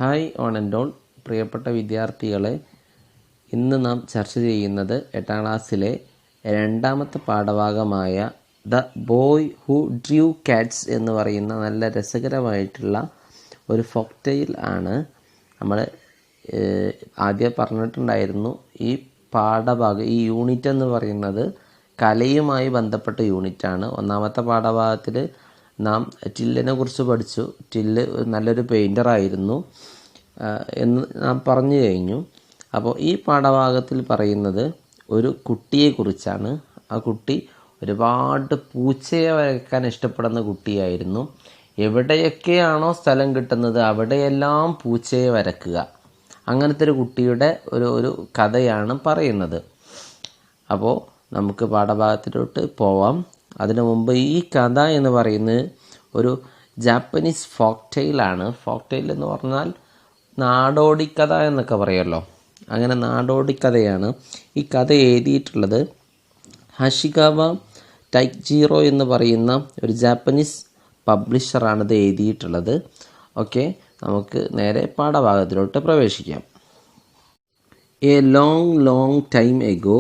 Hi on and all പ്രിയപ്പെട്ട വിദ്യാർത്ഥികളെ, ഇന്ന് നാം ചർച്ച ചെയ്യുന്നത് 8ാം ക്ലാസ്സിലെ രണ്ടാമത്തെ പാഠഭാഗമായ the boy who drew cats എന്ന് പറയുന്ന നല്ല രസകരമായിട്ടുള്ള ഒരു ഫോക്ക് ടെയിൽ ആണ്. നമ്മൾ ആദ്യം പറഞ്ഞിട്ടുണ്ടായിരുന്നു, ഈ പാഠഭാഗം, ഈ യൂണിറ്റ് എന്ന് പറയുന്നത് കലയുമായി ബന്ധപ്പെട്ട യൂണിറ്റാണ്. ഒന്നാമത്തെ പാഠഭാഗത്തിൽ നാം ടില്ലിനെ കുറിച്ച് പഠിച്ചു. ടില്ല് നല്ലൊരു പെയിൻറ്ററായിരുന്നു എന്ന് നാം പറഞ്ഞു കഴിഞ്ഞു. അപ്പോൾ ഈ പാഠഭാഗത്തിൽ പറയുന്നത് ഒരു കുട്ടിയെക്കുറിച്ചാണ്. ആ കുട്ടി ഒരുപാട് പൂച്ചയെ വരയ്ക്കാൻ ഇഷ്ടപ്പെടുന്ന കുട്ടിയായിരുന്നു. എവിടെയൊക്കെയാണോ സ്ഥലം കിട്ടുന്നത് അവിടെയെല്ലാം പൂച്ചയെ വരയ്ക്കുക, അങ്ങനത്തെ ഒരു കുട്ടിയുടെ ഒരു കഥയാണ് പറയുന്നത്. അപ്പോൾ നമുക്ക് പാഠഭാഗത്തിലോട്ട് പോവാം. അതിനു മുമ്പ് ഈ കഥ എന്ന് പറയുന്നത് ഒരു ജാപ്പനീസ് ഫോക്ക് ടെയിലാണ്. ഫോക്ക് ടെയിൽ എന്ന് പറഞ്ഞാൽ നാടോടിക്കഥ എന്നൊക്കെ പറയുമല്ലോ, അങ്ങനെ നാടോടിക്കഥയാണ്. ഈ കഥ എഴുതിയിട്ടുള്ളത് ഹഷികാവ ടൈക്ജീറോ എന്ന് പറയുന്ന ഒരു ജാപ്പനീസ് പബ്ലിഷറാണ് ഇത് എഴുതിയിട്ടുള്ളത്. ഓക്കെ, നമുക്ക് നേരെ പാഠഭാഗത്തിലോട്ട് പ്രവേശിക്കാം. A long time ago,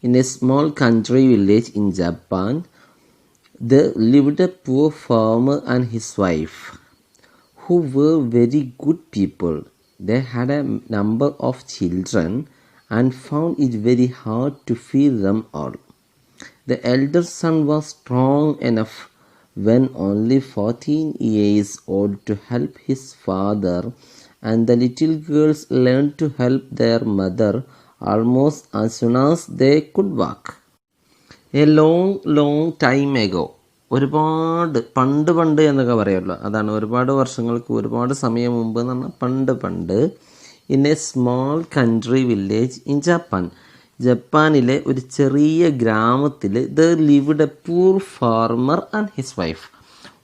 in a small country village in Japan, there lived a poor farmer and his wife, who were very good people. They had a number of children and found it very hard to feed them all. The elder son was strong enough when only 14 years old to help his father, and the little girls learned to help their mother almost as soon as they could walk. A long time ago, ഒരുപാട് പണ്ട് എന്നൊക്കെ പറയുമല്ലോ, അതാണ് ഒരുപാട് വർഷങ്ങൾക്ക്, ഒരുപാട് സമയം മുമ്പ് എന്ന് പറഞ്ഞാൽ പണ്ട്. In a small country village in Japan, ജപ്പാനിലെ ഒരു ചെറിയ ഗ്രാമത്തിൽ there lived a poor farmer and his wife.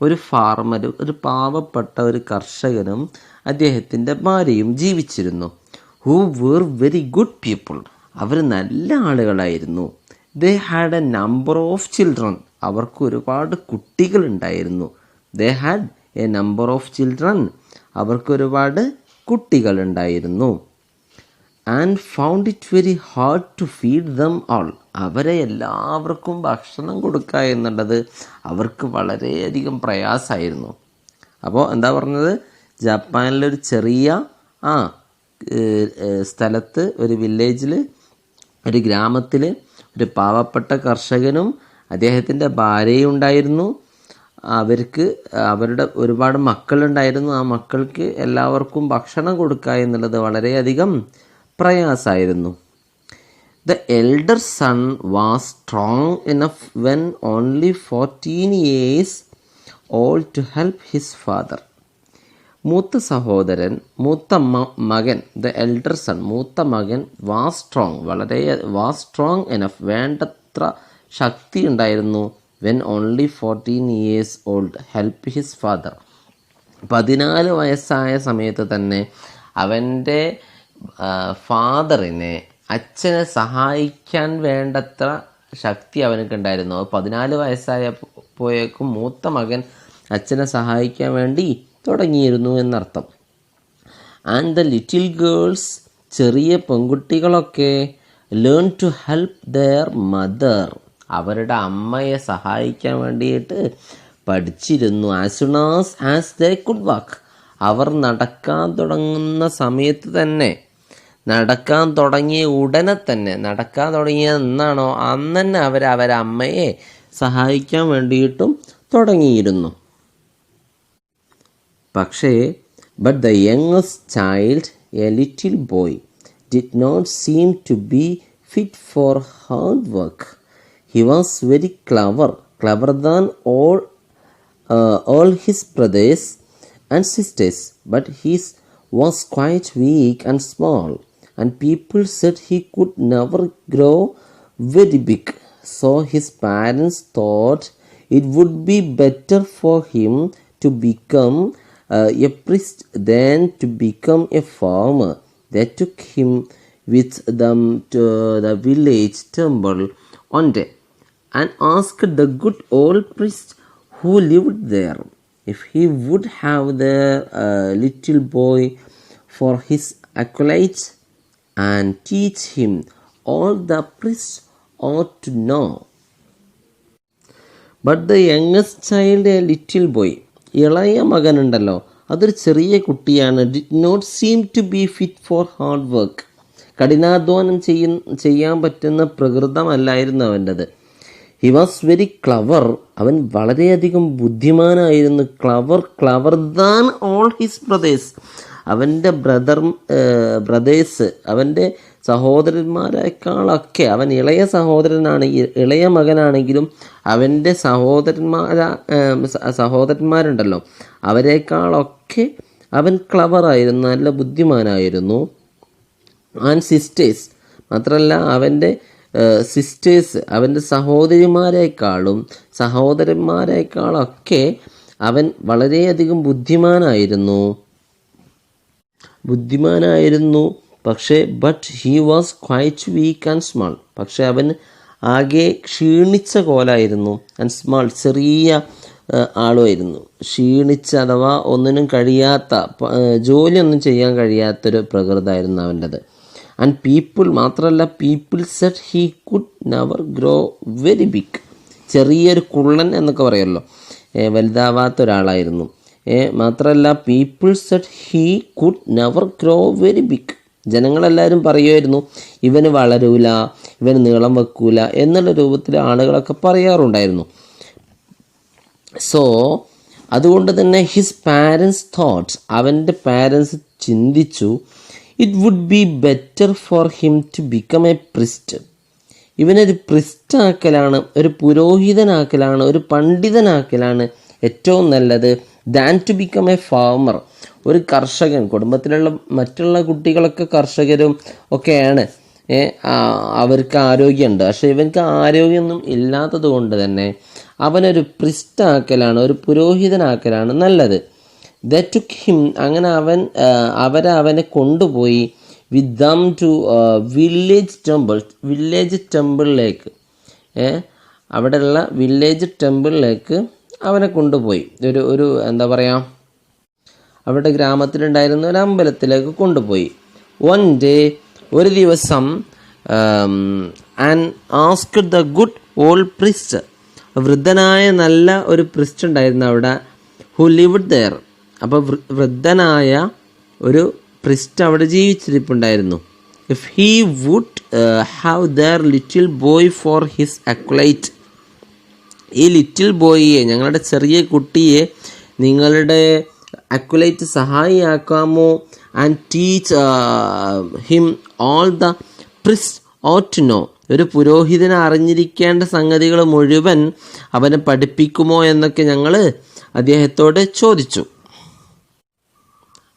ഒരു ഫാർമരും, ഒരു പാവപ്പെട്ട ഒരു കർഷകനും അദ്ദേഹത്തിൻ്റെ ഭാര്യയും ജീവിച്ചിരുന്നു. Who were very good people, അവർ നല്ല ആളുകളായിരുന്നു. They had a number of children, അവർക്ക് ഒരുപാട് കുട്ടികളുണ്ടായിരുന്നു. They had a number of children, അവർക്ക് ഒരുപാട് കുട്ടികളുണ്ടായിരുന്നു. And found it very hard to feed them all, അവരെ എല്ലാവർക്കും ഭക്ഷണം കൊടുക്കുക എന്നുള്ളത് അവർക്ക് വളരെയധികം പ്രയാസമായിരുന്നു. അപ്പോൾ എന്താ പറഞ്ഞത്, ജപ്പാനിലൊരു ചെറിയ സ്ഥലത്ത്, ഒരു വില്ലേജിൽ, ഒരു ഗ്രാമത്തിൽ ഒരു പാവപ്പെട്ട കർഷകനും അദ്ദേഹത്തിൻ്റെ ഭാര്യയും ഉണ്ടായിരുന്നു. അവരുടെ ഒരുപാട് മക്കളുണ്ടായിരുന്നു. ആ മക്കൾക്ക് എല്ലാവർക്കും ഭക്ഷണം കൊടുക്കുക എന്നുള്ളത് വളരെയധികം പ്രയാസമായിരുന്നു. The elder son was strong enough when only 14 years old to help his father. മൂത്ത സഹോദരൻ, മകൻ, ദ എൽഡർ സൺ, മൂത്ത മകൻ വാസ് സ്ട്രോങ് എനഫ്, വേണ്ടത്ര ശക്തി ഉണ്ടായിരുന്നു. When only 14 years old help his father, 14 വയസ്സായ സമയത്ത് തന്നെ അവൻ്റെ ഫാദറിനെ, അച്ഛനെ സഹായിക്കാൻ വേണ്ടത്ര ശക്തി അവനക്കുണ്ടായിരുന്നു. 14 വയസ്സായപ്പോഴേക്കും മൂത്ത മകൻ അച്ഛനെ സഹായിക്കാൻ വേണ്ടി തുടങ്ങിയിരുന്നു എന്നർത്ഥം. ആൻഡ് ദ ലിറ്റിൽ ഗേൾസ്, ചെറിയ പെൺകുട്ടികളൊക്കെ, learn to help their mother, അവരുടെ അമ്മയെ സഹായിക്കാൻ വേണ്ടിയിട്ട് പഠിച്ചിരുന്നു. As soon as they could walk, അവർ നടക്കാൻ തുടങ്ങുന്ന സമയത്ത് തന്നെ, നടക്കാൻ തുടങ്ങിയ ഉടനെ തന്നെ, നടക്കാൻ തുടങ്ങിയ എന്നാണോ അന്ന് തന്നെ അവരെ അമ്മയെ സഹായിക്കാൻ വേണ്ടിയിട്ടും തുടങ്ങിയിരുന്നു. പക്ഷേ but the youngest child, a little boy, did not seem to be fit for hard work. He was very clever than all his brothers and sisters, but he was quite weak and small, and people said he could never grow very big. So his parents thought it would be better for him to become a priest than to become a farmer. They took him with them to the village temple one day and asked the good old priest who lived there if he would have the little boy for his acolytes and teach him all the priests ought to know. But the youngest child, a little boy, ഇളയ മകനുണ്ടല്ലോ, അതൊരു ചെറിയ കുട്ടിയാണ്, did not seem to be fit for hard work. കഠിനാധ്വാനം ചെയ്യാൻ പറ്റുന്ന പ്രകൃതമല്ലായിരുന്നു അവൻ്റെത്. He was very clever. അവൻ വളരെയധികം ബുദ്ധിമാനായിരുന്നു. Clever than all his brothers. അവൻ്റെ ബ്രദേഴ്സ്, അവൻ്റെ സഹോദരന്മാരെക്കാളൊക്കെ, അവൻ ഇളയ സഹോദരനാണ്, ഇളയ മകനാണെങ്കിലും അവൻ്റെ സഹോദരന്മാരുണ്ടല്ലോ അവരെക്കാളൊക്കെ അവൻ ക്ലവറായിരുന്നു, നല്ല ബുദ്ധിമാനായിരുന്നു. ആൻഡ് സിസ്റ്റേഴ്സ്, മാത്രമല്ല അവൻ്റെ സിസ്റ്റേഴ്സ്, അവൻ്റെ സഹോദരന്മാരെക്കാളൊക്കെ അവൻ വളരെയധികം ബുദ്ധിമാനായിരുന്നു. പക്ഷേ but he was quite weak and small. പക്ഷേ അവൻ ആകെ ക്ഷീണിച്ച കോലായിരുന്നു. ആൻഡ് സ്മാൾ, ചെറിയ ആളുമായിരുന്നു. ക്ഷീണിച്ച അഥവാ ഒന്നിനും കഴിയാത്ത, ജോലിയൊന്നും ചെയ്യാൻ കഴിയാത്തൊരു പ്രകൃതമായിരുന്നു അവൻ്റെത്. ആൻഡ് പീപ്പിൾ, മാത്രമല്ല people said he could never grow very big. ചെറിയൊരു കുള്ളൻ എന്നൊക്കെ പറയുമല്ലോ, വലുതാവാത്ത ഒരാളായിരുന്നു. മാത്രമല്ല people said he could never grow very big. ജനങ്ങളെല്ലാവരും പറയുമായിരുന്നു ഇവന് വളരൂല, ഇവന് നീളം വെക്കൂല എന്നുള്ള രൂപത്തിൽ ആളുകളൊക്കെ പറയാറുണ്ടായിരുന്നു. സോ അതുകൊണ്ട് തന്നെ ഹിസ് പാരൻസ് തോട്ട്സ്, അവൻ്റെ പാരൻസ് ചിന്തിച്ചു, it would be better for him to become a priest. ഇവനൊരു പ്രിസ്റ്റാക്കലാണ്, ഒരു പുരോഹിതനാക്കലാണ്, ഒരു പണ്ഡിതനാക്കലാണ് ഏറ്റവും നല്ലത്, than to become a farmer. ഒരു കർഷകൻ. കുടുംബത്തിലുള്ള മറ്റുള്ള കുട്ടികളൊക്കെ കർഷകരും ഒക്കെയാണ്, അവർക്ക് ആരോഗ്യമുണ്ട്. പക്ഷേ ഇവർക്ക് ആരോഗ്യമൊന്നും ഇല്ലാത്തത് കൊണ്ട് തന്നെ അവനൊരു പ്രിസ്റ്റാക്കലാണ്, ഒരു പുരോഹിതനാക്കലാണ് നല്ലത്. They took him, അങ്ങനെ അവനെ കൊണ്ടുപോയി വിത്ത് ദം ടു വില്ലേജ് ടെമ്പിളിലേക്ക്, അവിടെയുള്ള വില്ലേജ് ടെമ്പിളിലേക്ക് അവനെ കൊണ്ടുപോയി. ഒരു എന്താ പറയുക, അവിടെ ഗ്രാമത്തിലുണ്ടായിരുന്ന ഒരു അമ്പലത്തിലേക്ക് കൊണ്ടുപോയി. വൺ ഡേ, ഒരു ദിവസം, and asked the good old priest, വൃദ്ധനായ നല്ല ഒരു പ്രിസ്റ്റ് ഉണ്ടായിരുന്നു അവിടെ, ഹു ലിവ്ഡ് ദെയർ. അപ്പോൾ വൃദ്ധനായ ഒരു പ്രിസ്റ്റ് അവിടെ ജീവിച്ചിരിപ്പുണ്ടായിരുന്നു. If he would have their little boy for his acolyte. ഈ ലിറ്റിൽ ബോയിയെ, ഞങ്ങളുടെ ചെറിയ കുട്ടിയെ നിങ്ങളുടെ അക്വലൈറ്റ് സഹായിയാക്കാമോ? And teach him all the priest ought to know. ഒരു പുരോഹിതന് അറിഞ്ഞിരിക്കേണ്ട സംഗതികൾ മുഴുവൻ അവനെ പഠിപ്പിക്കുമോ എന്നൊക്കെ ഞങ്ങൾ അദ്ദേഹത്തോട് ചോദിച്ചു.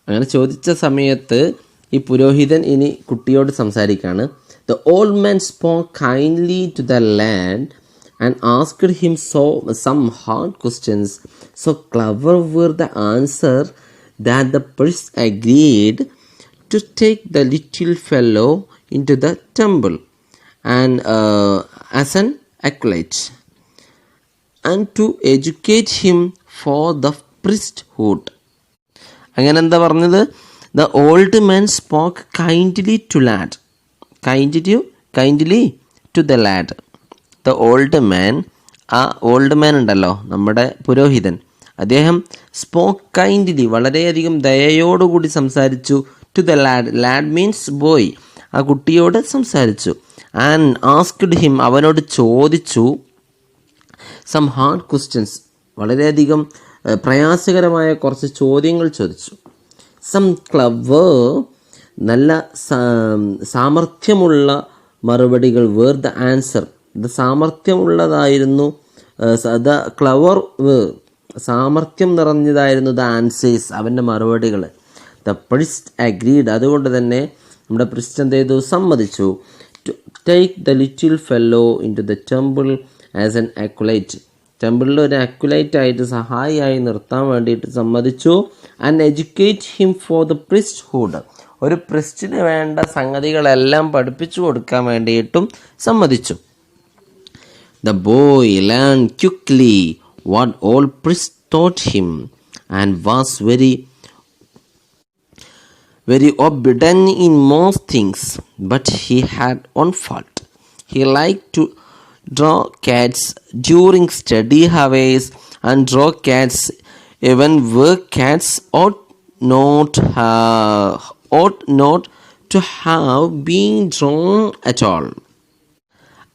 അങ്ങനെ ചോദിച്ച സമയത്ത് ഈ പുരോഹിതൻ ഇനി കുട്ടിയോട് സംസാരിക്കുകയാണ്. The old man spoke kindly to the lad and asked him some hard questions. So clever were the answer that the priest agreed to take the little fellow into the temple and as an acolyte and to educate him for the priesthood. അങ്ങനെ എന്താ പറഞ്ഞത്? The old man spoke kindly to lad. Kindly to the lad. The old man, ആ old man ഉണ്ടല്ലോ, നമ്മുടെ പുരോഹിതൻ, അദ്ദേഹം spoke kindly, വളരെയധികം ദയയോടുകൂടി സംസാരിച്ചു. To the lad, lad means boy, ആ കുട്ടിയോട് സംസാരിച്ചു. ആൻഡ് ആസ്ക്ഡ് ഹിം, അവനോട് ചോദിച്ചു. സം ഹാർഡ് ക്വസ്റ്റ്യൻസ്, വളരെയധികം പ്രയാസകരമായ കുറച്ച് ചോദ്യങ്ങൾ ചോദിച്ചു. സം ക്ലവർ, നല്ല സാമർഥ്യമുള്ള മറുപടികൾ. വേർ ദ ആൻസർ, ഇത് സാമർഥ്യമുള്ളതായിരുന്നു. ദ ക്ലവർ വേർ, സാമർഥ്യം നിറഞ്ഞതായിരുന്നു. ദ ആൻസേഴ്സ്, അവൻ്റെ മറുപടികൾ. ദ പ്രിസ്റ്റ് അഗ്രീഡ്, അതുകൊണ്ട് തന്നെ നമ്മുടെ പ്രിസ്റ്റ് എന്ത് ചെയ്തു? സമ്മതിച്ചു. To take the little fellow in to the temple as an acolyte, ടെമ്പിളിൽ ഒരു അക്വലൈറ്റ് ആയിട്ട് സഹായിയായി നിർത്താൻ വേണ്ടിയിട്ട് സമ്മതിച്ചു. And educate him for the priesthood, ഒരു പ്രിസ്റ്റിന് വേണ്ട സംഗതികളെല്ലാം പഠിപ്പിച്ചു കൊടുക്കാൻ വേണ്ടിയിട്ടും സമ്മതിച്ചു. The boy learned quickly what all priests taught him and was very very obedient in most things, but he had one fault. He liked to draw cats during study hours and draw cats even where cats ought not to have been drawn at all.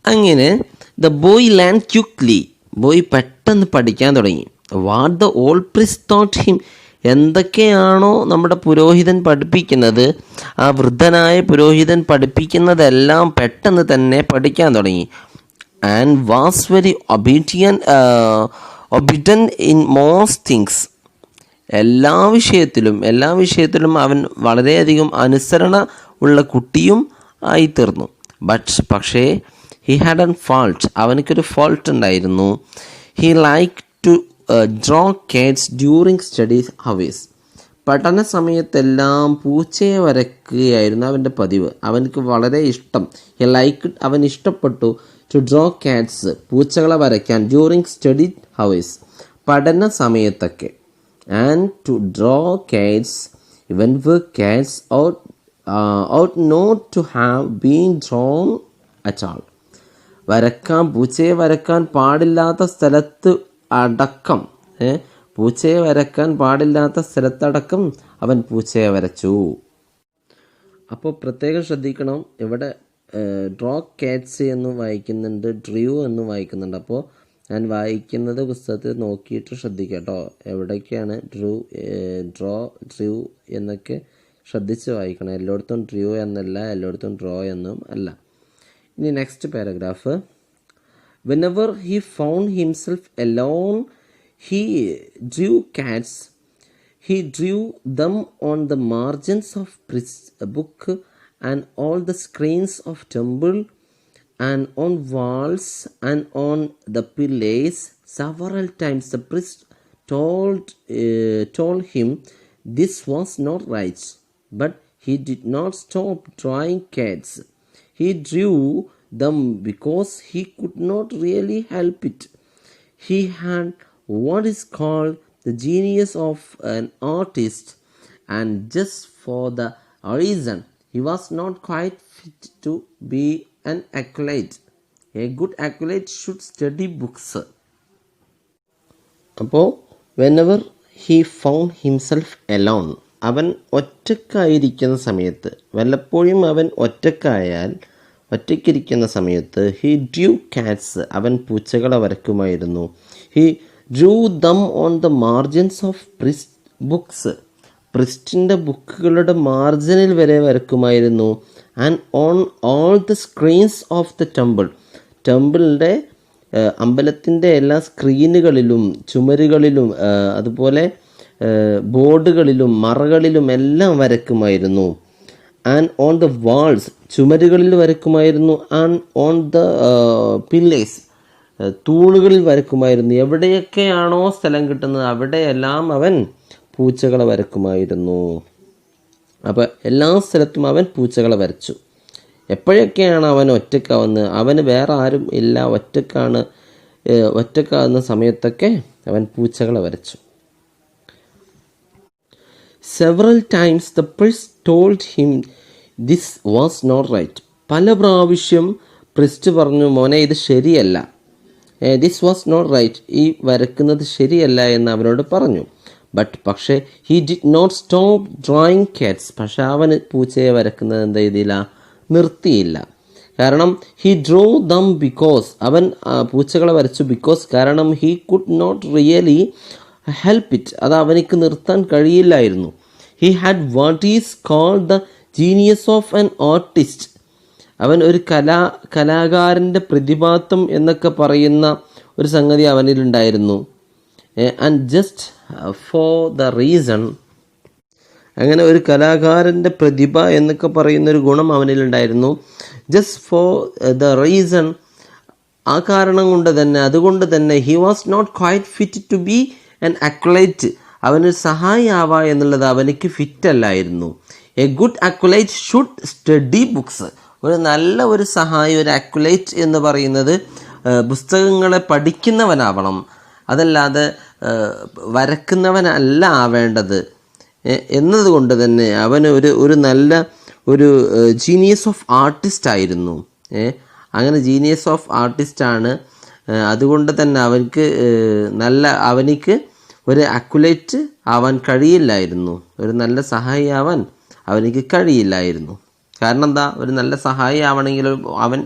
അങ്ങനെ the boy learn quickly, boy പെട്ടെന്ന് പഠിക്കാൻ തുടങ്ങി. What the old priest thought him, എന്തൊക്കെയാണോ നമ്മുടെ പുരോഹിതൻ പഠിപ്പിക്കുന്നത്, ആ വൃദ്ധനായ പുരോഹിതൻ പഠിപ്പിക്കുന്നതെല്ലാം പെട്ടെന്ന് തന്നെ പഠിക്കാൻ തുടങ്ങി. And was very obedient in most things, എല്ലാ വിഷയത്തിലും അവൻ വളരെയധികം അനുസരണ ഉള്ള കുട്ടിയും ആയിത്തീർന്നു. പക്ഷേ ഹി ഹാഡ് എൻ ഫാൾട്ട്, അവനക്കൊരു ഫാൾട്ട് ഉണ്ടായിരുന്നു. He like to draw cats during study hours, പഠന സമയത്തെല്ലാം പൂച്ചയെ വരയ്ക്കുകയായിരുന്നു അവൻ്റെ പതിവ്. അവനക്ക് വളരെ ഇഷ്ടം, ഹി ലൈക്ക്, അവൻ ഇഷ്ടപ്പെട്ടു ടു ഡ്രോ കാറ്റ്സ്, പൂച്ചകളെ വരയ്ക്കാൻ, ഡ്യൂറിങ് സ്റ്റഡി ഹവേഴ്സ്, പഠന സമയത്തൊക്കെ. ആൻഡ് ടു ഡ്രോ കാറ്റ്സ് ഇവൻ were cats ought not to have been drawn at all. പൂച്ചയെ വരയ്ക്കാൻ പാടില്ലാത്ത സ്ഥലത്ത് അടക്കം, പൂച്ചയെ വരയ്ക്കാൻ പാടില്ലാത്ത സ്ഥലത്തടക്കം അവൻ പൂച്ചയെ വരച്ചു. അപ്പോൾ പ്രത്യേകം ശ്രദ്ധിക്കണം, ഇവിടെ ഡ്രോ കാറ്റ്സ് എന്നും വായിക്കുന്നുണ്ട്, ഡ്രൂ എന്നും വായിക്കുന്നുണ്ട്. അപ്പോൾ ഞാൻ വായിക്കുന്നത് പുസ്തകത്തിൽ നോക്കിയിട്ട് ശ്രദ്ധിക്കുക കേട്ടോ, എവിടേക്കാണ് ഡ്രോ ഡ്രൂ എന്നൊക്കെ ശ്രദ്ധിച്ച് വായിക്കണം. എല്ലായിടത്തും ഡ്രൂ എന്നല്ല, എല്ലായിടത്തും ഡ്രോ എന്നും അല്ല. ഇനി next paragraph. Whenever he found himself alone, he drew cats. He drew them on the margins of book and all the screens of temple and on walls and on the pillars. Several times the priest told him this was not right, but he did not stop drawing cats. He drew them because he could not really help it. He had what is called the genius of an artist, and just for the reason he was not quite fit to be an acolyte. A good acolyte should study books. അപ്പോൾ whenever he found himself alone, അവൻ ഒറ്റക്കായിരിക്കുന്ന സമയത്ത്, വല്ലപ്പോഴും അവൻ ഒറ്റയ്ക്കിരിക്കുന്ന സമയത്ത്, he Drew cats, അവൻ പൂച്ചകളെ വരയ്ക്കുമായിരുന്നു. He drew them on the margins of priest books, പ്രിസ്റ്റിൻ്റെ ബുക്കുകളുടെ മാർജിനിൽ വരെ വരയ്ക്കുമായിരുന്നു. And on all the screens of the ടെമ്പിളിൻ്റെ അമ്പലത്തിൻ്റെ എല്ലാ സ്ക്രീനുകളിലും, ചുമരുകളിലും, അതുപോലെ ബോർഡുകളിലും മറകളിലും എല്ലാം വരയ്ക്കുമായിരുന്നു. ആൻഡ് ഓൺ ദ വാൾസ്, ചുമരുകളിൽ വരയ്ക്കുമായിരുന്നു. ആൻഡ് ഓൺ ദ പില്ലേഴ്സ്, തൂണുകളിൽ വരയ്ക്കുമായിരുന്നു. എവിടെയൊക്കെയാണോ സ്ഥലം കിട്ടുന്നത് അവിടെയെല്ലാം അവൻ പൂച്ചകളെ വരയ്ക്കുമായിരുന്നു. അപ്പോൾ എല്ലാ സ്ഥലത്തും അവൻ പൂച്ചകളെ വരച്ചു. എപ്പോഴൊക്കെയാണ് അവൻ ഒറ്റക്കാവുന്നത്, അവന് വേറെ ആരും ഇല്ല, ഒറ്റക്കാവുന്ന സമയത്തൊക്കെ അവൻ പൂച്ചകളെ വരച്ചു. Several times the priest told him this was not right. പല പ്രാവശ്യം പ്രിസ്റ്റ് പറഞ്ഞു, മോനെ ഇത് ശരിയല്ല, this was not right, ഈ വരക്കുന്നത് ശരിയല്ല എന്ന് അവനോട് പറഞ്ഞു. പക്ഷേ he did not stop drawing cats, പക്ഷെ അവന് പൂച്ചയെ വരക്കുന്നത് എന്ത് ചെയ്തില്ല, നിർത്തിയില്ല. കാരണം he drew them because, അവൻ പൂച്ചകളെ വരച്ചു because, കാരണം he could not really help it, അത് അവനിക്ക് നിർത്താൻ കഴിയില്ലായിരുന്നു. He had what is called the genius of an artist. അവൻ ഒരു കലാകാരൻ്റെ പ്രതിഭാത്വം എന്നൊക്കെ പറയുന്ന ഒരു സംഗതി അവനിലുണ്ടായിരുന്നു. And just for the reason, അങ്ങനെ ഒരു കലാകാരൻ്റെ പ്രതിഭ എന്നൊക്കെ പറയുന്നൊരു ഗുണം അവനിലുണ്ടായിരുന്നു. ജസ്റ്റ് ഫോർ ദ റീസൺ, ആ കാരണം കൊണ്ട് തന്നെ, അതുകൊണ്ട് തന്നെ he was not quite fit to be an acolyte, അവനൊരു സഹായിയാവുക എന്നുള്ളത് അവനിക്ക് ഫിറ്റല്ലായിരുന്നു. A good acolyte should study books. ഒരു നല്ല ഒരു സഹായി, ഒരു അക്വലൈറ്റ് എന്ന് പറയുന്നത് പുസ്തകങ്ങളെ പഠിക്കുന്നവനാവണം, അതല്ലാതെ വരക്കുന്നവനല്ല ആവേണ്ടത്. എന്നതുകൊണ്ട് തന്നെ അവൻ ഒരു നല്ല ഒരു ജീനിയസ് ഓഫ് ആർട്ടിസ്റ്റ് ആയിരുന്നു. അങ്ങനെ ജീനിയസ് ഓഫ് ആർട്ടിസ്റ്റാണ്. അതുകൊണ്ട് തന്നെ അവനിക്ക് ഒരു അക്കുലേറ്റ് ആവാൻ കഴിയില്ലായിരുന്നു, ഒരു നല്ല സഹായി ആവാൻ അവനിക്ക് കഴിയില്ലായിരുന്നു. കാരണം എന്താ, ഒരു നല്ല സഹായി ആവണമെങ്കിൽ അവൻ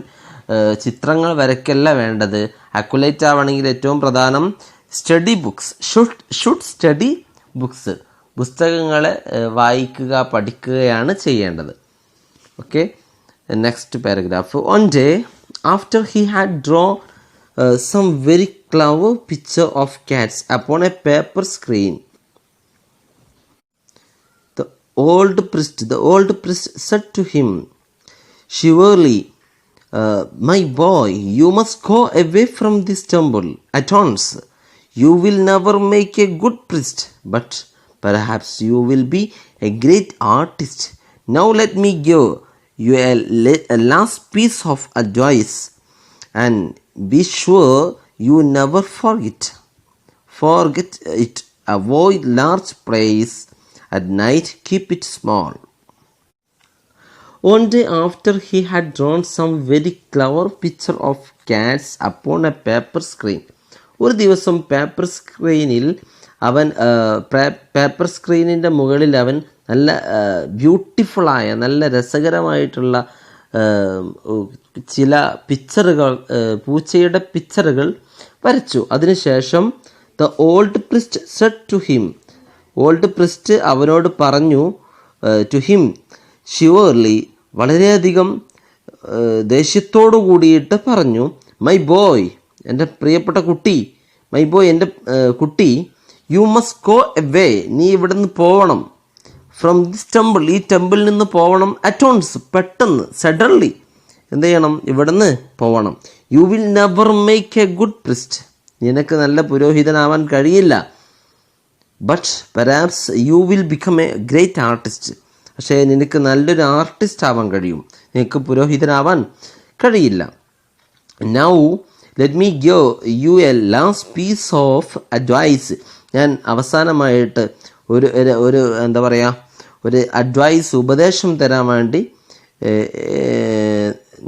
ചിത്രങ്ങൾ വരയ്ക്കല്ല വേണ്ടത്. അക്കുലേറ്റ് ആവണമെങ്കിൽ ഏറ്റവും പ്രധാനം study books, should study books, പുസ്തകങ്ങളെ വായിക്കുക, പഠിക്കുകയാണ് ചെയ്യേണ്ടത്. Okay, next paragraph. One day after he had drawn some very clever picture of cats upon a paper screen, the old priest said to him, "Surely, my boy, you must go away from this temple at once. You will never make a good priest, but perhaps you will be a great artist. Now let me give you a last piece of advice, and be sure you never forget it. Avoid large plays at night, keep it small." One day after he had drawn some very clever picture of cats upon a paper screen. ഒരു ദിവസം paper സ്ക്രീനിൻ്റെ മുകളിൽ അവൻ നല്ല ബ്യൂട്ടിഫുള്ളായ, നല്ല രസകരമായിട്ടുള്ള ചില പിക്ചറുകൾ, പൂച്ചയുടെ പിക്ചറുകൾ വരച്ചു. അതിനുശേഷം the old priest said to him, old priest അവനോട് പറഞ്ഞു, ടു ഹിം, ഷ്യൂർലി, വളരെയധികം ദേഷ്യത്തോടു കൂടിയിട്ട് പറഞ്ഞു, മൈ ബോയ്, എൻ്റെ പ്രിയപ്പെട്ട കുട്ടി, മൈ ബോയ്, എൻ്റെ കുട്ടി, യു മസ്റ്റ് ഗോ എവേ, നീ ഇവിടെ നിന്ന് പോവണം, ഫ്രം ദിസ് ടെമ്പിൾ, ഈ ടെമ്പിളിൽ നിന്ന് പോവണം, അറ്റോൺസ്, പെട്ടെന്ന്, സഡൻലി എന്ത് ചെയ്യണം, ഇവിടെ നിന്ന് പോവണം. You will never make a good priest, നിനക്ക് നല്ല പുരോഹിതനാവാൻ കഴിയില്ല. But perhaps you will become a great artist, പക്ഷേ നിനക്ക് നല്ലൊരു ആർട്ടിസ്റ്റ് ആവാൻ കഴിയും, നിനക്ക് പുരോഹിതനാവാൻ കഴിയില്ല. Now let me give you a last piece of advice, ഞാൻ അവസാനമായിട്ട് ഒരു എന്താ പറയുക, ഒരു അഡ്വൈസ്, ഉപദേശം തരാൻ വേണ്ടി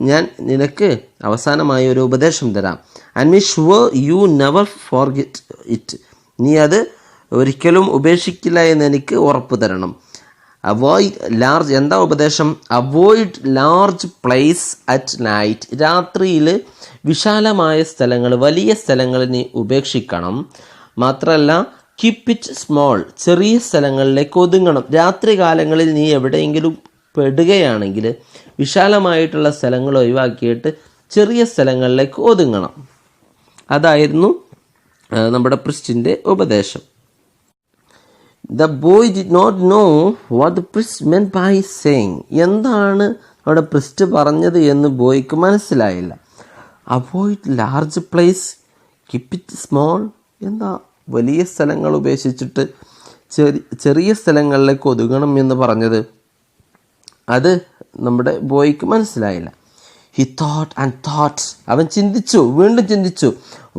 ഞാൻ നിനക്ക് അവസാനമായി ഒരു ഉപദേശം തരാം. And me sure you never forget it, നീ അത് ഒരിക്കലും ഉപേക്ഷിക്കില്ല എന്ന് എനിക്ക് ഉറപ്പ് തരണം. അവോയ്ഡ് ലാർജ്, എന്താ ഉപദേശം? Avoid large place at night, രാത്രിയിൽ വിശാലമായ സ്ഥലങ്ങൾ, വലിയ സ്ഥലങ്ങൾ നീ ഉപേക്ഷിക്കണം. മാത്രമല്ല കീപ്പ് ഇറ്റ് സ്മോൾ, ചെറിയ സ്ഥലങ്ങളിലേക്ക് ഒതുങ്ങണം. രാത്രി കാലങ്ങളിൽ നീ എവിടെയെങ്കിലും പെടുകയാണെങ്കിൽ വിശാലമായിട്ടുള്ള സ്ഥലങ്ങൾ ഒഴിവാക്കിയിട്ട് ചെറിയ സ്ഥലങ്ങളിലേക്ക് ഒതുങ്ങണം. അതായിരുന്നു നമ്മുടെ പ്രിസ്റ്റിൻ്റെ ഉപദേശം. The boy did not know what the priest meant by saying. എന്താണ് അവിടെ പ്രിസ്റ്റ് പറഞ്ഞത് എന്ന് ബോയ്ക്ക് മനസ്സിലായില്ല. Avoid large place, keep it small, എന്താ വലിയ സ്ഥലങ്ങൾ ഉപേക്ഷിച്ചിട്ട് ചെറിയ സ്ഥലങ്ങളിലേക്ക് ഒതുങ്ങണം എന്ന് പറഞ്ഞത്? അത് നമ്മുടെ ബോയ്ക്ക് മനസ്സിലായില്ല. He thought and thought, അവൻ ചിന്തിച്ചു, വീണ്ടും ചിന്തിച്ചു.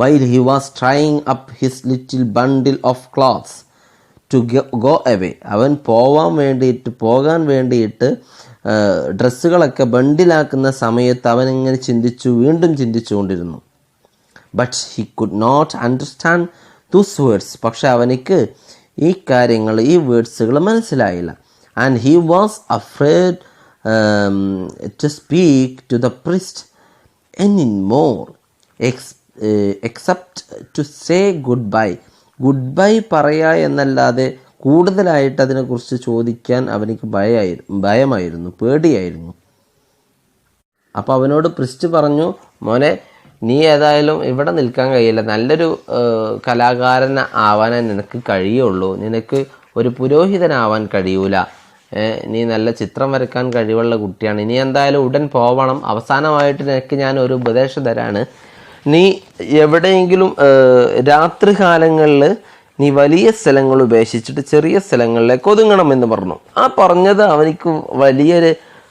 While he was tying up his little bundle of clothes to go away, അവൻ പോകാൻ വേണ്ടിയിട്ട് ഡ്രസ്സുകളൊക്കെ ബണ്ടിലാക്കുന്ന സമയത്ത് അവൻ ഇങ്ങനെ ചിന്തിച്ചു, വീണ്ടും ചിന്തിച്ചുകൊണ്ടിരുന്നു. But he could not understand those words, പക്ഷെ അവനിക്ക് ഈ കാര്യങ്ങൾ, ഈ വേർഡ്സുകൾ മനസ്സിലായില്ല. And he was afraid to speak to the priest any more except to say goodbye പറയുക എന്നല്ലാതെ കൂടുതലായിട്ട് അതിനെക്കുറിച്ച് ചോദിക്കാൻ അവനിക്ക് ഭയമായിരുന്നു, പേടിയായിരുന്നു. അപ്പോൾ അവനോട് പ്രിസ്റ്റ് പറഞ്ഞു, മോനെ, നീ ഏതായാലും ഇവിടെ നിൽക്കാൻ കഴിയില്ല, നല്ലൊരു കലാകാരൻ ആവാനേ നിനക്ക് കഴിയുള്ളൂ, നിനക്ക് ഒരു പുരോഹിതനാവാൻ കഴിയൂല, നീ നല്ല ചിത്രം വരയ്ക്കാൻ കഴിവുള്ള കുട്ടിയാണ്, ഇനി എന്തായാലും ഉടൻ പോവണം. അവസാനമായിട്ട് നിനക്ക് ഞാൻ ഒരു ഉപദേശം തരാണ്, നീ എവിടെയെങ്കിലും രാത്രി കാലങ്ങളിൽ നീ വലിയ സ്ഥലങ്ങൾ ഉപേക്ഷിച്ചിട്ട് ചെറിയ സ്ഥലങ്ങളിലേക്ക് ഒതുങ്ങണമെന്ന് പറഞ്ഞു. ആ പറഞ്ഞത് അവനിക്ക്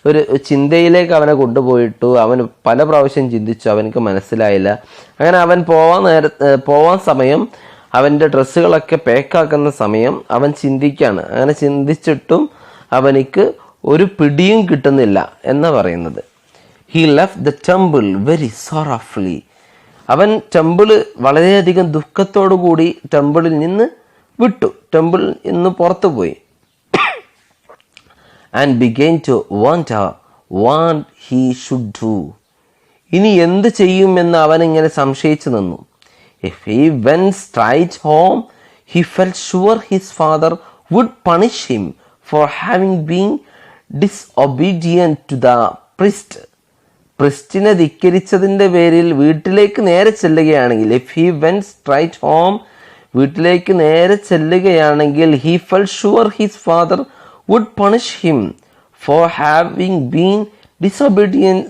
ഒരു ചിന്തയിലേക്ക് അവനെ കൊണ്ടുപോയിട്ടു. അവന് പല പ്രാവശ്യം ചിന്തിച്ചു, അവനക്ക് മനസ്സിലായില്ല. അങ്ങനെ അവൻ പോവാൻ സമയം അവൻ്റെ ഡ്രസ്സുകളൊക്കെ പാക്കാക്കുന്ന സമയം അവൻ ചിന്തിക്കുകയാണ്. അങ്ങനെ ചിന്തിച്ചിട്ടും അവനിക്ക് ഒരു പിടിയും കിട്ടുന്നില്ല എന്ന് പറയുന്നത്. He left the temple very sorrowfully. അവൻ ടെമ്പിള് വളരെയധികം ദുഃഖത്തോടു കൂടി ടെമ്പിളിൽ നിന്ന് വിട്ടു, ടെമ്പിളിൽ നിന്ന് പുറത്തു പോയി. And began to wonder what he should do. ഇനി എന്ത് ചെയ്യുമെന്ന് അവൻ ഇങ്ങനെ സംശയിച്ചു നിന്നു. If he went straight home he felt sure his father would punish him for having been disobedient to the priest. പ്രിസ്റ്റിനെ ധിക്കരിച്ചതിൻ്റെ പേരിൽ വീട്ടിലേക്ക് നേരെ ചെല്ലുകയാണെങ്കിൽ, if he went straight home, വീട്ടിലേക്ക് നേരെ ചെല്ലുകയാണെങ്കിൽ, he felt sure his father would punish him for having been disobedient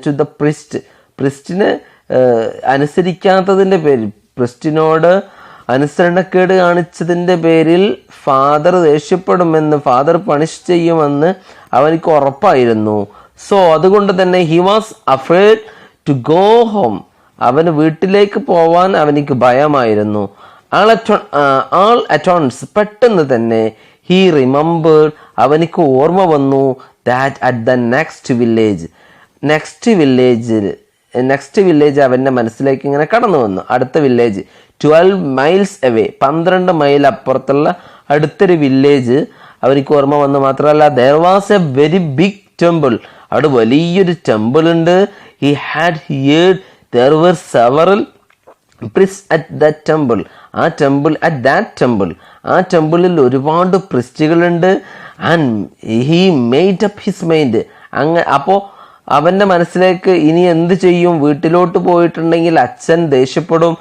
to the priest. പ്രിസ്റ്റിനെ അനുസരിക്കാത്തതിൻ്റെ പേരിൽ, പ്രിസ്റ്റിനോട് അനുസരണക്കേട് കാണിച്ചതിൻ്റെ പേരിൽ ഫാദർ ദേഷ്യപ്പെടുമെന്ന്, ഫാദർ പണിഷ് ചെയ്യുമെന്ന് അവനിക്ക് ഉറപ്പായിരുന്നു. സോ അതുകൊണ്ട് തന്നെ he was afraid to go home. അവന് വീട്ടിലേക്ക് പോവാൻ അവനിക്ക് ഭയമായിരുന്നു. ആൾ അറ്റോൺസ്, പെട്ടെന്ന് തന്നെ ഹി റിമെമ്പേർഡ്, അവനിക്ക് ഓർമ്മ വന്നു, that at the next village അവൻ്റെ മനസ്സിലേക്ക് ഇങ്ങനെ കടന്നു വന്നു. അടുത്ത വില്ലേജ് 12 മൈൽസ് അവേ, 12 മൈൽ അപ്പുറത്തുള്ള അടുത്തൊരു വില്ലേജ് അവർക്ക് ഓർമ്മ വന്നു. മാത്രമല്ല, there was a very big temple, അവിടെ വലിയൊരു ടെമ്പിൾ ഉണ്ട്. He had heard there were several priest at that temple. ആ ടെമ്പിളിൽ ഒരുപാട് പ്രിസ്റ്റുകളുണ്ട്. And he made up his mind. അപ്പോൾ അവൻ്റെ മനസ്സിലേക്ക് ഇനി എന്ത് ചെയ്യും? വീട്ടിലോട്ട് പോയിട്ടുണ്ടെങ്കിൽ അച്ഛൻ ദേഷ്യപ്പെടും,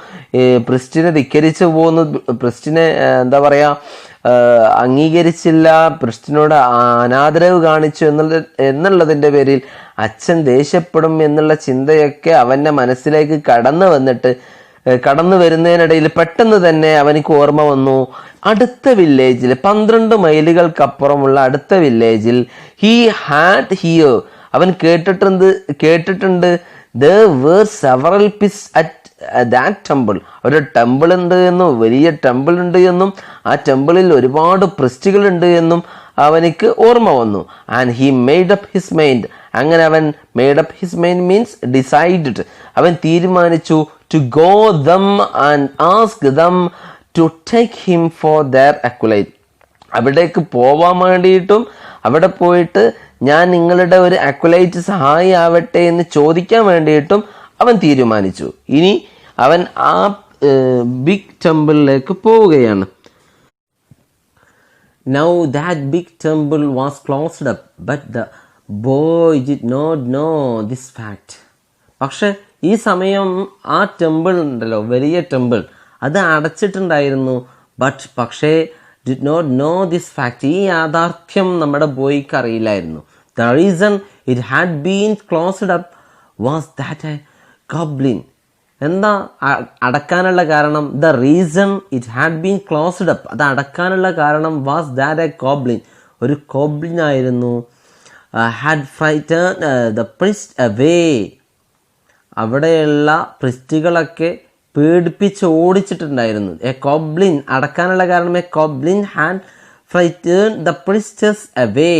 പ്രിസ്റ്റിനെ ധിക്കരിച്ചു പോകുന്നു, പ്രിസ്റ്റിനെ എന്താ പറയുക, അംഗീകരിച്ചില്ല, പ്രിസ്റ്റിനോട് അനാദരവ് കാണിച്ചു എന്നുള്ളതിൻ്റെ പേരിൽ അച്ഛൻ ദേഷ്യപ്പെടും എന്നുള്ള ചിന്തയൊക്കെ അവൻ്റെ മനസ്സിലേക്ക് കടന്നു വരുന്നതിനിടയിൽ പെട്ടെന്ന് തന്നെ അവനിക്ക് ഓർമ്മ വന്നു, അടുത്ത വില്ലേജിൽ 12 മൈലുകൾക്കപ്പുറമുള്ള അടുത്ത വില്ലേജിൽ ഹി ഹാഡ് ഹിയർ, അവൻ കേട്ടിട്ടുണ്ട് there were several pits at that temple. ഒരു ടെമ്പിൾ ഉണ്ട് എന്നും, വലിയ ടെമ്പിൾ ഉണ്ട് എന്നും, ആ ടെമ്പിളിൽ ഒരുപാട് പ്രിസ്റ്റുകൾ ഉണ്ട് എന്നും അവനിക്ക് ഓർമ്മ വന്നു. And he made up his mind. അങ്ങനെ അവൻ made up his mind means decided. അവൻ തീരുമാനിച്ചു to go them and ask them to take him for their acolyte. അവിടേക്ക് പോവാൻ വേണ്ടിയിട്ടും അവിടെ പോയിട്ട് ഞാൻ നിങ്ങളുടെ ഒരു അക്വലൈറ്റ് സഹായി ആവട്ടെ എന്ന് ചോദിക്കാൻ വേണ്ടിയിട്ടും അവൻ തീരുമാനിച്ചു. ഇനി അവൻ ആ ബിഗ് ടെമ്പിളിലേക്ക് പോവുകയാണ്. Now that big temple was closed up, but the boy did not know this fact. പക്ഷെ ഈ സമയം ആ ടെമ്പിൾ ഉണ്ടല്ലോ, വലിയ ടെമ്പിൾ, അത് അടച്ചിട്ടുണ്ടായിരുന്നു. പക്ഷേ did not know this fact. ഈ യാഥാർത്ഥ്യം നമ്മുടെ ബോയ്ക്ക് അറിയില്ലായിരുന്നു. The reason it had been closed up was that a goblin. എന്താ അടക്കാനുള്ള കാരണം? The reason it had been closed up, അത് അടക്കാനുള്ള കാരണം was that a goblin, ഒരു goblin ആയിരുന്നു. Had frightened the priest away. അവിടെയുള്ള പ്രിസ്റ്റുകളൊക്കെ പേടിപ്പിച്ച് ഓടിച്ചിട്ടുണ്ടായിരുന്നു. എ കോബ്ലിൻ, അടക്കാനുള്ള കാരണം a goblin had frightened the priests away.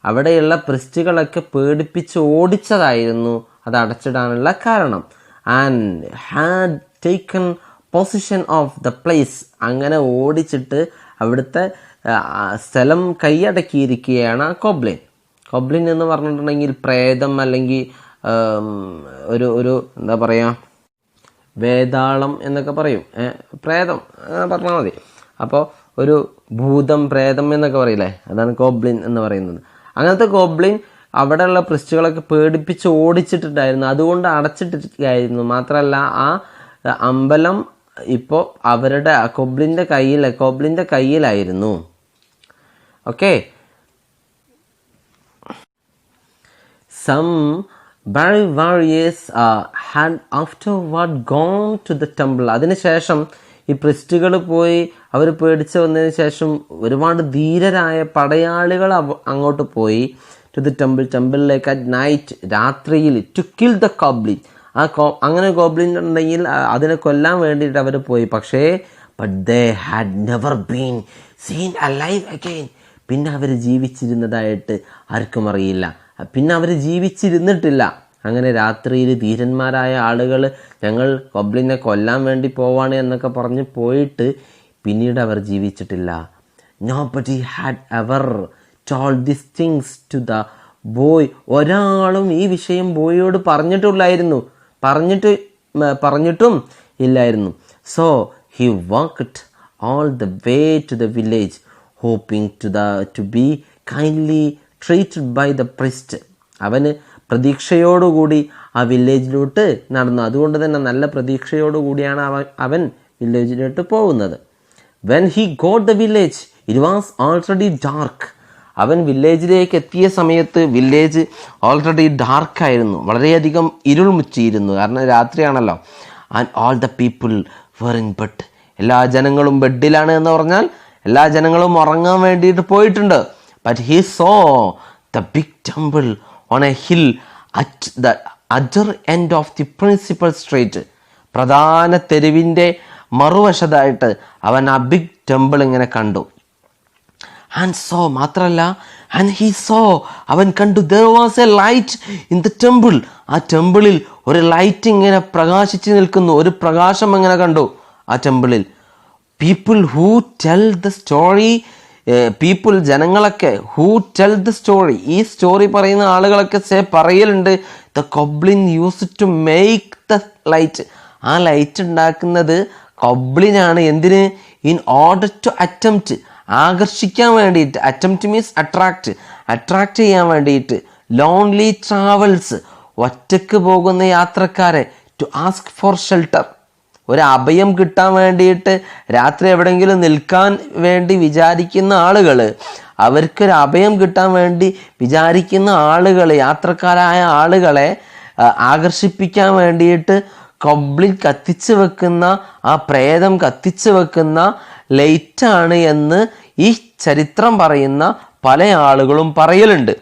അവിടെയുള്ള പ്രിസ്റ്റുകളൊക്കെ പേടിപ്പിച്ച് ഓടിച്ചതായിരുന്നു അത് അടച്ചിടാനുള്ള കാരണം. And had taken position of the place. അങ്ങനെ ഓടിച്ചിട്ട് അവിടുത്തെ സ്ഥലം കൈയടക്കിയിരിക്കുകയാണ് ആ കോബ്ലിൻ. കോബ്ലിൻ എന്ന് പറഞ്ഞിട്ടുണ്ടെങ്കിൽ പ്രേതം, അല്ലെങ്കിൽ ഒരു എന്താ പറയുക, വേതാളം എന്നൊക്കെ പറയും, പ്രേതം പറഞ്ഞാൽ മതി. അപ്പോൾ ഒരു ഭൂതം, പ്രേതം എന്നൊക്കെ പറയില്ലേ, അതാണ് കോബ്ലിൻ എന്ന് പറയുന്നത്. അങ്ങനത്തെ കോബ്ലിൻ അവിടെയുള്ള പ്രിസ്റ്റുകളൊക്കെ പേടിപ്പിച്ച് ഓടിച്ചിട്ടുണ്ടായിരുന്നു, അതുകൊണ്ട് അടച്ചിട്ടിരിക്കുകയായിരുന്നു. മാത്രമല്ല ആ അമ്പലം ഇപ്പോൾ അവരുടെ കോബ്ലിൻ്റെ കയ്യിലായിരുന്നു. Okay, some warriors had afterward gone to the temple. അതിനുശേഷം ഈ പ്രിസ്റ്റുകൾ പോയി അവർ പേടിച്ച് വന്നതിന് ശേഷം ഒരുപാട് ധീരരായ പടയാളികൾ അങ്ങോട്ട് പോയി ടു ദി ടെമ്പിളിലേക്ക് അറ്റ് നൈറ്റ്, രാത്രിയിൽ, ടു കിൽ ദ കോബ്ലിൻ. അങ്ങനെ കോബ്ലിൻ ഉണ്ടെങ്കിൽ അതിനെ കൊല്ലാൻ വേണ്ടിയിട്ട് അവർ പോയി. പക്ഷേ but they had never been seen alive again. പിന്നെ അവർ ജീവിച്ചിരുന്നതായിട്ട് ആർക്കും അറിയില്ല, പിന്നെ അവർ ജീവിച്ചിരുന്നിട്ടില്ല. അങ്ങനെ രാത്രിയിൽ ധീരന്മാരായ ആളുകൾ ഞങ്ങൾ ഗോബ്ലിനെ കൊല്ലാൻ വേണ്ടി പോവാണ് എന്നൊക്കെ പറഞ്ഞ് പോയിട്ട് പിന്നീട് അവർ ജീവിച്ചിട്ടില്ല. Nobody had ever told these things to the boy. ഒരാളും ഈ വിഷയം ബോയോട് പറഞ്ഞിട്ടും ഇല്ലായിരുന്നു. So he walked all the way to the village, hoping to be kindly treated by the priest. അവന് പ്രതീക്ഷയോടുകൂടി ആ വില്ലേജിലോട്ട് നടന്നു. അതുകൊണ്ട് തന്നെ നല്ല പ്രതീക്ഷയോടുകൂടിയാണ് അവൻ വില്ലേജിലോട്ട് പോകുന്നത്. When he got the village, it was already dark. അവൻ വില്ലേജിലേക്ക് എത്തിയ സമയത്ത് വില്ലേജ് ഓൾറെഡി ഡാർക്കായിരുന്നു, വളരെയധികം ഇരുൾ മുച്ചിയിരുന്നു, കാരണം രാത്രിയാണല്ലോ. And all the people were in bed. എല്ലാ ജനങ്ങളും ബെഡിലാണ് എന്ന് പറഞ്ഞാൽ എല്ലാ ജനങ്ങളും ഉറങ്ങാൻ വേണ്ടിയിട്ട് പോയിട്ടുണ്ട്. But he saw the big temple on a hill at the other end of the principal street. പ്രധാന തെരുവിൻ്റെ മറുവശത്തായിട്ട് അവൻ ആ ബിഗ് ടെമ്പിൾ ഇങ്ങനെ കണ്ടു. ആൻഡ് സോ മാത്രല്ല, ആൻഡ് ഹി സോ, അവൻ കണ്ടു, there was a light in the temple. ആ ടെമ്പിളിൽ ഒരു ലൈറ്റ് ഇങ്ങനെ പ്രകാശിച്ച് നിൽക്കുന്നു, ഒരു പ്രകാശം ഇങ്ങനെ കണ്ടു ആ ടെമ്പിളിൽ. People who tell the story, ജനങ്ങളൊക്കെ ഹൂ ടെൽ ദ സ്റ്റോറി, ഈ സ്റ്റോറി പറയുന്ന ആളുകളൊക്കെ പറയലുണ്ട്, the goblin use to make the light. ആ ലൈറ്റ് ഉണ്ടാക്കുന്നത് ഗോബ്ലിനാണ്. എന്തിന്? ഇൻ ഓർഡർ ടു അറ്റംപ്റ്റ്, ആകർഷിക്കാൻ വേണ്ടിയിട്ട്. അറ്റംപ്റ്റ് മീൻസ് അട്രാക്റ്റ് ചെയ്യാൻ വേണ്ടിയിട്ട്. ലോൺലി ട്രാവൽസ്, ഒറ്റക്ക് പോകുന്ന യാത്രക്കാരെ. ടു ആസ്ക് ഫോർ ഷെൽട്ടർ, ഒരു അഭയം കിട്ടാൻ വേണ്ടിയിട്ട്. രാത്രി എവിടെയെങ്കിലും നിൽക്കാൻ വേണ്ടി വിചാരിക്കുന്ന ആളുകൾ, അവർക്കൊരു അഭയം കിട്ടാൻ വേണ്ടി വിചാരിക്കുന്ന ആളുകൾ, യാത്രക്കാരായ ആളുകളെ ആകർഷിപ്പിക്കാൻ വേണ്ടിയിട്ട് ഗോബ്ലിൻ കത്തിച്ചു വെക്കുന്ന, ആ പ്രേതം കത്തിച്ചു വെക്കുന്ന ലൈറ്റാണ് എന്ന് ഈ ചരിത്രം പറയുന്ന പല ആളുകളും പറയലുണ്ട്.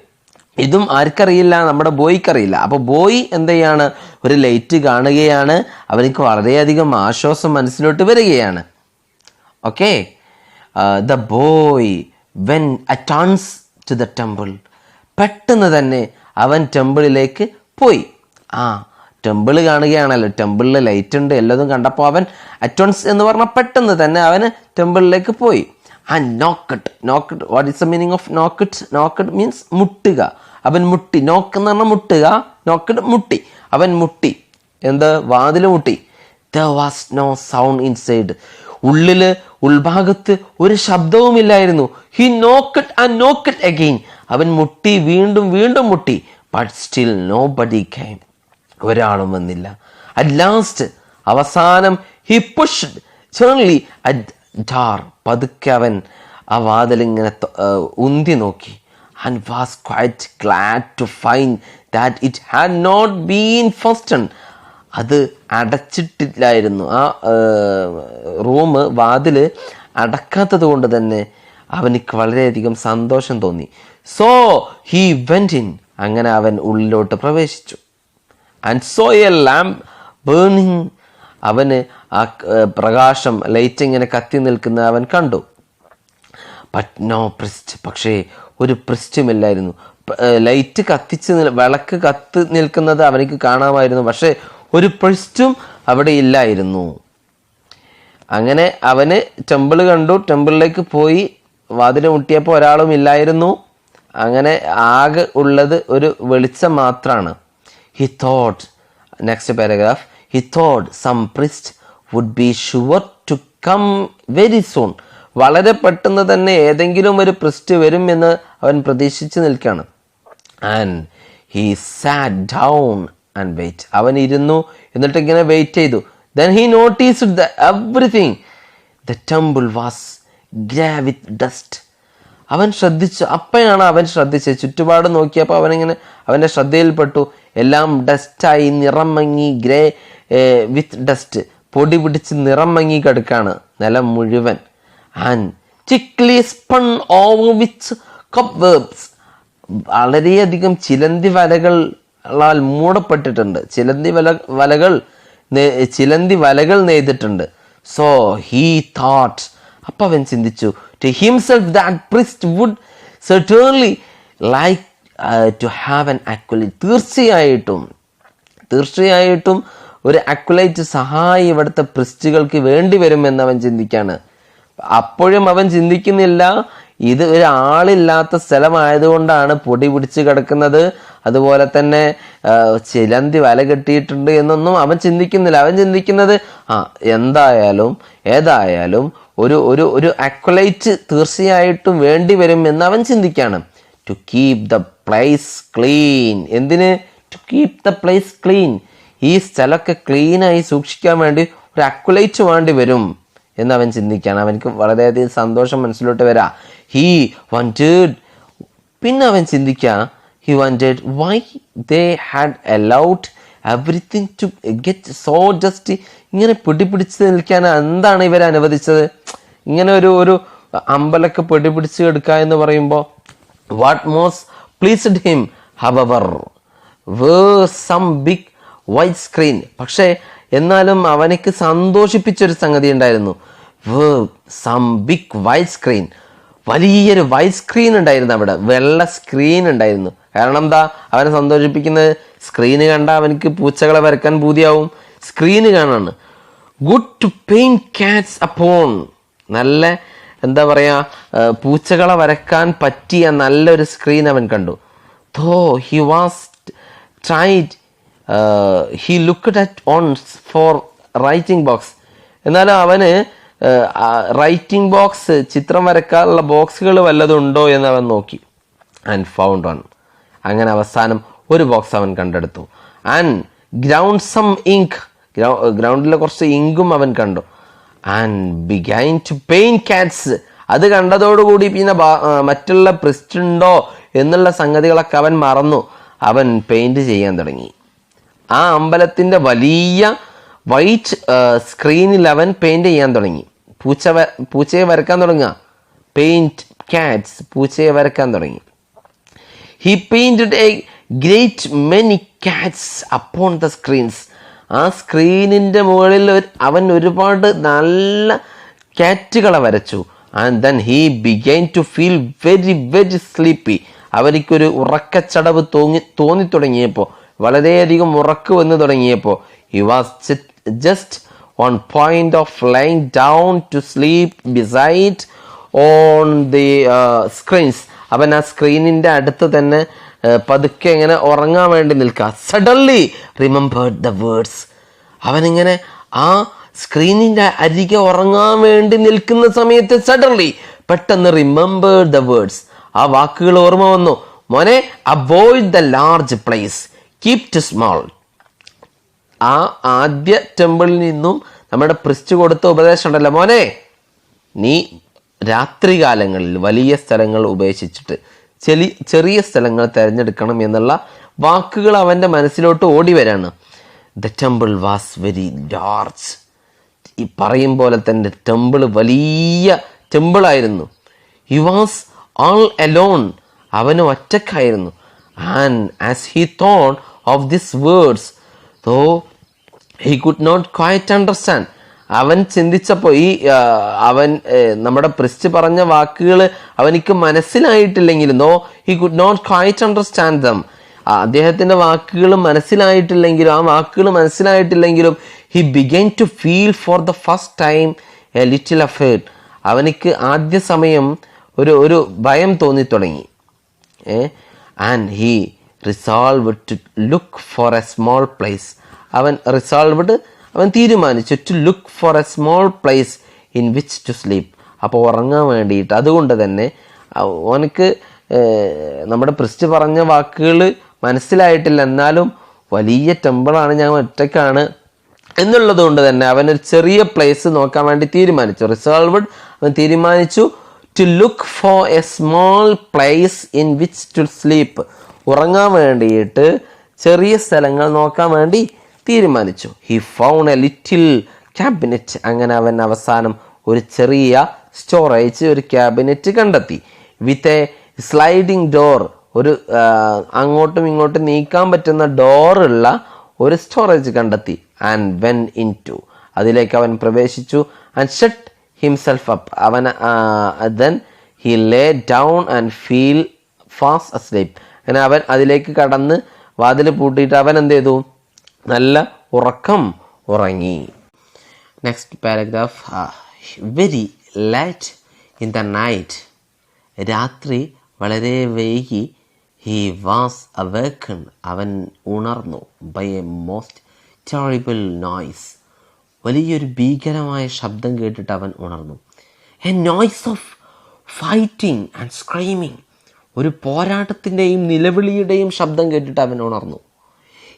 ഇതും ആർക്കറിയില്ല, നമ്മുടെ ബോയ്ക്കറിയില്ല. അപ്പോൾ ബോയ് എന്ത് ചെയ്യാണ്? ഒരു ലൈറ്റ് കാണുകയാണ്, അവർക്ക് വളരെയധികം ആശ്വാസം മനസ്സിലോട്ട് വരികയാണ്. Okay, the boy went at once to the temple. പെട്ടെന്ന് തന്നെ അവൻ ടെമ്പിളിലേക്ക് പോയി. ടെമ്പിൾ കാണുകയാണല്ലോ, ടെമ്പിളിൽ ലൈറ്റ് ഉണ്ട്, എല്ലാതും കണ്ടപ്പോൾ അവൻ അറ്റോൺസ് എന്ന് പറഞ്ഞാൽ പെട്ടെന്ന് തന്നെ അവന് ടെമ്പിളിലേക്ക് പോയി. And knocked what is the meaning of knocked means മുട്ടുക. അവൻ മുട്ടി. നോക്ക് എന്ന് പറഞ്ഞാൽ മുട്ടുക, നോക്കട്ട് മുട്ടി. അവൻ മുട്ടി. എന്ത്? വാതിൽ മുട്ടി. there was no sound inside. ഉൾഭാഗത്ത് ഒരു ശബ്ദവുമില്ലായിരുന്നു. he knocked again. അവൻ മുട്ടി, വീണ്ടും മുട്ടി. but still nobody came. ഒരാളും വന്നില്ല. at last, അവസാനം he pushed gently at the door. പതുക്കെ അവൻ ആ വാതിലിങ്ങനെ ഉന്തി നോക്കി. and was quite glad to find that it had not been fastened. അത് അടച്ചിട്ടില്ലായിരുന്നു. ആ റൂം വാതിൽ അടക്കാത്തത് കൊണ്ട് തന്നെ അവനിക്ക് വളരെയധികം സന്തോഷം തോന്നി. so he went in. അങ്ങനെ അവൻ ഉള്ളിലോട്ട് പ്രവേശിച്ചു. and saw a lamp burning. അവന് ആ പ്രകാശം, ലൈറ്റ് ഇങ്ങനെ കത്തി നിൽക്കുന്ന അവൻ കണ്ടു. but no priest. പക്ഷേ ഒരു പ്രിസ്റ്റുമില്ലായിരുന്നു. ലൈറ്റ് കത്തിച്ച് വിളക്ക് കത്തി നിൽക്കുന്നത് അവനിക്ക് കാണാമായിരുന്നു, പക്ഷേ ഒരു പ്രിസ്റ്റും അവിടെ ഇല്ലായിരുന്നു. അങ്ങനെ അവന് ടെമ്പിൾ കണ്ടു, ടെമ്പിളിലേക്ക് പോയി. വാതിൽ മുട്ടിയപ്പോൾ ഒരാളും ഇല്ലായിരുന്നു. അങ്ങനെ ആകെ ഉള്ളത് ഒരു വെളിച്ചം മാത്രമാണ്. he thought, next paragraph, he thought some priest would be sure to come very soon. വളരെ പെട്ടെന്ന് തന്നെ ഏതെങ്കിലും ഒരു പ്രിസ്റ്റ് വരും എന്ന് അവൻ പ്രതീക്ഷിച്ച് നിൽക്കുകയാണ്. and he sat down and wait. അവൻ ഇരുന്നു, എന്നിട്ട് ഇങ്ങനെ വെയിറ്റ് ചെയ്തു. then he noticed that everything, the temple was grey with dust. അവൻ ശ്രദ്ധിച്ചു. അപ്പോഴാണ് അവൻ ശ്രദ്ധിച്ചത്. ചുറ്റുപാട് നോക്കിയപ്പോൾ അവൻ്റെ ശ്രദ്ധയിൽപ്പെട്ടു, എല്ലാം ഡസ്റ്റായി നിറം മങ്ങി. ഗ്രേ വിത്ത് ഡസ്റ്റ്, പൊടി പിടിച്ച് നിറം മങ്ങി കിടക്കാണ് നിലം മുഴുവൻ. And thickly spun over with cobwebs. വളരെയധികം ചിലന്തി വലകളാൽ മൂടപ്പെട്ടിട്ടുണ്ട്. ചിലന്തി വലകൾ നെയ്തിട്ടുണ്ട്. സോ ഹീ തോട്ട്, അപ്പം അവൻ ചിന്തിച്ചു, to himself that priest would certainly like to have an acolyte. തീർച്ചയായിട്ടും ഒരു അക്വലൈറ്റ് സഹായി ഇവിടുത്തെ പ്രിസ്റ്റുകൾക്ക് വേണ്ടി വരുമെന്ന് അവൻ ചിന്തിക്കാണ്. അപ്പോഴും അവൻ ചിന്തിക്കുന്നില്ല ഇത് ഒരാളില്ലാത്ത സ്ഥലമായതുകൊണ്ടാണ് പൊടി പിടിച്ച് കിടക്കുന്നത്, അതുപോലെ തന്നെ ചിലന്തി വല കെട്ടിയിട്ടുണ്ട് എന്നൊന്നും അവൻ ചിന്തിക്കുന്നില്ല. അവൻ ചിന്തിക്കുന്നത് ഏതായാലും ഒരു അക്വലൈറ്റ് തീർച്ചയായിട്ടും വേണ്ടി വരും എന്ന് അവൻ ചിന്തിക്കാണ്. To keep the place clean. എന്തിന്? To keep the place clean. ഈ സ്ഥലമൊക്കെ ക്ലീനായി സൂക്ഷിക്കാൻ വേണ്ടി ഒരു അക്വലൈറ്റ് വേണ്ടി വരും എന്ന് അവൻ ചിന്തിക്കുകയാണ്. അവനക്ക് വളരെയധികം സന്തോഷം മനസ്സിലോട്ട് വരാം. ഹീ വാണ്ടഡ്, പിന്നെ അവൻ ചിന്തിക്കുക, he wanted why they had allowed everything to get so just. ഇങ്ങനെ പിടിപിടിച്ച് നിൽക്കാൻ എന്താണ് ഇവർ അനുവദിച്ചത്? ഇങ്ങനെ ഒരു അമ്പലമൊക്കെ പിടിപിടിച്ച് എടുക്കുക എന്ന് പറയുമ്പോൾ what most pleased him however were some big white screen. പക്ഷേ എന്നാലും അവനക്ക് സന്തോഷിപ്പിച്ചൊരു സംഗതി ഉണ്ടായിരുന്നു. Some big white screen. വലിയൊരു വൈറ്റ് സ്ക്രീൻ ഉണ്ടായിരുന്നു അവിടെ, വെള്ള സ്ക്രീൻ ഉണ്ടായിരുന്നു. കാരണം എന്താ അവനെ സന്തോഷിപ്പിക്കുന്നത്? സ്ക്രീന് കണ്ട അവനക്ക് പൂച്ചകളെ വരക്കാൻ പൂതിയാവും. സ്ക്രീന് കാണാണ്. Good to paint cats upon. നല്ല എന്താ പറയാ, പൂച്ചകളെ വരക്കാൻ പറ്റിയ നല്ലൊരു സ്ക്രീൻ അവൻ കണ്ടു. though he was tried, he looked at once for writing box. എന്നാലും അവന് റൈറ്റിംഗ് ബോക്സ്, ചിത്രം വരക്കാനുള്ള ബോക്സുകൾ വല്ലതുണ്ടോ എന്ന് അവൻ നോക്കി. And found one. അങ്ങനെ അവസാനം ഒരു ബോക്സ് അവൻ കണ്ടെടുത്തു. And ground some ink. ഗ്രൗണ്ടിലെ കുറച്ച് ഇങ്കും അവൻ കണ്ടു. And began to paint cats. അത് കണ്ടതോടുകൂടി പിന്നെ മറ്റുള്ള പ്രിസ്റ്റ് ഉണ്ടോ എന്നുള്ള സംഗതികളൊക്കെ അവൻ മറന്നു. അവൻ പെയിന്റ് ചെയ്യാൻ തുടങ്ങി. ആ അമ്പലത്തിന്റെ വലിയ വൈറ്റ് സ്ക്രീനിൽ അവൻ പെയിന്റ് ചെയ്യാൻ തുടങ്ങി. പൂച്ചയെ വരക്കാൻ തുടങ്ങുക. പെയിന്റ് കാറ്റ്സ്, പൂച്ചയെ വരക്കാൻ തുടങ്ങി. He painted a great many cats upon the screens. ആ സ്ക്രീനിന്റെ മുകളിൽ അവൻ ഒരുപാട് നല്ല കാറ്റുകളെ വരച്ചു. And then he began to feel very very sleepy. അവനിക്കൊരു ഉറക്കച്ചടവ് തോന്നി തുടങ്ങിയപ്പോൾ, വളരെയധികം ഉറക്ക് വന്നു തുടങ്ങിയപ്പോൾ, he was just on point of lying down to sleep beside on the screens. അവൻ ആ സ്ക്രീനിന്റെ അടുത്ത് തന്നെ പതുക്കെ ഇങ്ങനെ ഉറങ്ങാൻ വേണ്ടി നിൽക്കുക. Suddenly remembered the words. അവനിങ്ങനെ ആ സ്ക്രീനിന്റെ അരികെ ഉറങ്ങാൻ വേണ്ടി നിൽക്കുന്ന സമയത്ത് സഡൻലി പെട്ടെന്ന് റിമെമ്പേർഡ് ദ വേർഡ്സ്. ആ വാക്കുകൾ ഓർമ്മ വന്നു. മോനെ, avoid the large place, keep to small. ആ ആദ്യ ടെമ്പിളിൽ നിന്നും നമ്മുടെ പ്രിസ്റ്റ് കൊടുത്ത ഉപദേശം ഉണ്ടല്ലോ, മോനെ നീ രാത്രികാലങ്ങളിൽ വലിയ സ്ഥലങ്ങൾ ഉപേക്ഷിച്ചിട്ട് ചെറിയ സ്ഥലങ്ങൾ തിരഞ്ഞെടുക്കണം എന്നുള്ള വാക്കുകൾ അവൻ്റെ മനസ്സിലോട്ട് ഓടി വരാണ്. The temple was very large. ഈ പറയും പോലെ തന്നെ ടെമ്പിൾ വലിയ ടെമ്പിളായിരുന്നു. He was all alone. അവന് ഒറ്റക്കായിരുന്നു. And as he thought of this words though he could not quite understand. അവൻ ചിന്തിച്ചപ്പോൾ അവൻ നമ്മുടെ പ്രിസ്റ്റ് പറഞ്ഞ വാക്കുകൾ അവനിക്ക് മനസ്സിലായിട്ടില്ലെങ്കിലും though he could not quite understand them, അദ്ദേഹത്തിന്റെ വാക്കുകൾ മനസ്സിലായിട്ടില്ലെങ്കിലും he began to feel for the first time a little afraid. അവനിക്ക് ആദ്യ സമയം ഒരു ഭയം തോന്നി തുടങ്ങി. And he resolved to look for a small place. അവൻ തീരുമാനിച്ചു to look for a small place in which to sleep. അപ്പോൾ ഉറങ്ങാൻ വേണ്ടിയിട്ട്. അതുകൊണ്ട് തന്നെ അവനക്ക് നമ്മുടെ പ്രിസ്റ്റ് പറഞ്ഞ വാക്കുകൾ മനസ്സിലായിട്ടില്ല, എന്നാലും വലിയ ടെമ്പിളാണ്, ഞാൻ ഒറ്റയ്ക്കാണ് എന്നുള്ളത് കൊണ്ട് തന്നെ അവനൊരു ചെറിയ പ്ലേസ് നോക്കാൻ വേണ്ടി തീരുമാനിച്ചു. അവൻ തീരുമാനിച്ചു to look for a small place in which to sleep. ഉറങ്ങാൻ വേണ്ടിയിട്ട് ചെറിയ സ്ഥലങ്ങൾ നോക്കാൻ വേണ്ടി തീരുമാനിച്ചു. He found a little cabinet. അങ്ങനെ അവൻ അവസാനം ഒരു ചെറിയ സ്റ്റോറേജ്, ഒരു ക്യാബിനറ്റ് കണ്ടെത്തി. With a sliding door. ഒരു അങ്ങോട്ടും ഇങ്ങോട്ടും നീക്കാൻ പറ്റുന്ന ഡോറുള്ള ഒരു സ്റ്റോറേജ് കണ്ടെത്തി. And went into. അതിലേക്ക് അവൻ പ്രവേശിച്ചു. And shut himself up. അവൻ then he lay down and fell fast asleep. അങ്ങനെ അവൻ അതിലേക്ക് കടന്ന് വാതിൽ പൂട്ടിയിട്ട് അവൻ എന്ത് ചെയ്തു? നല്ല ഉറക്കം ഉറങ്ങി. Next paragraph. Very late in the night. രാത്രി വളരെ വൈകി. He was awaken. അവൻ ഉണർന്നു. By a most terrible noise. വലിയൊരു ഭീകരമായ ശബ്ദം കേട്ടിട്ട് അവൻ ഉണർന്നു. A noise of fighting and screaming. ഒരു പോരാട്ടത്തിൻ്റെയും നിലവിളിയുടെയും ശബ്ദം കേട്ടിട്ട് അവൻ ഉണർന്നു.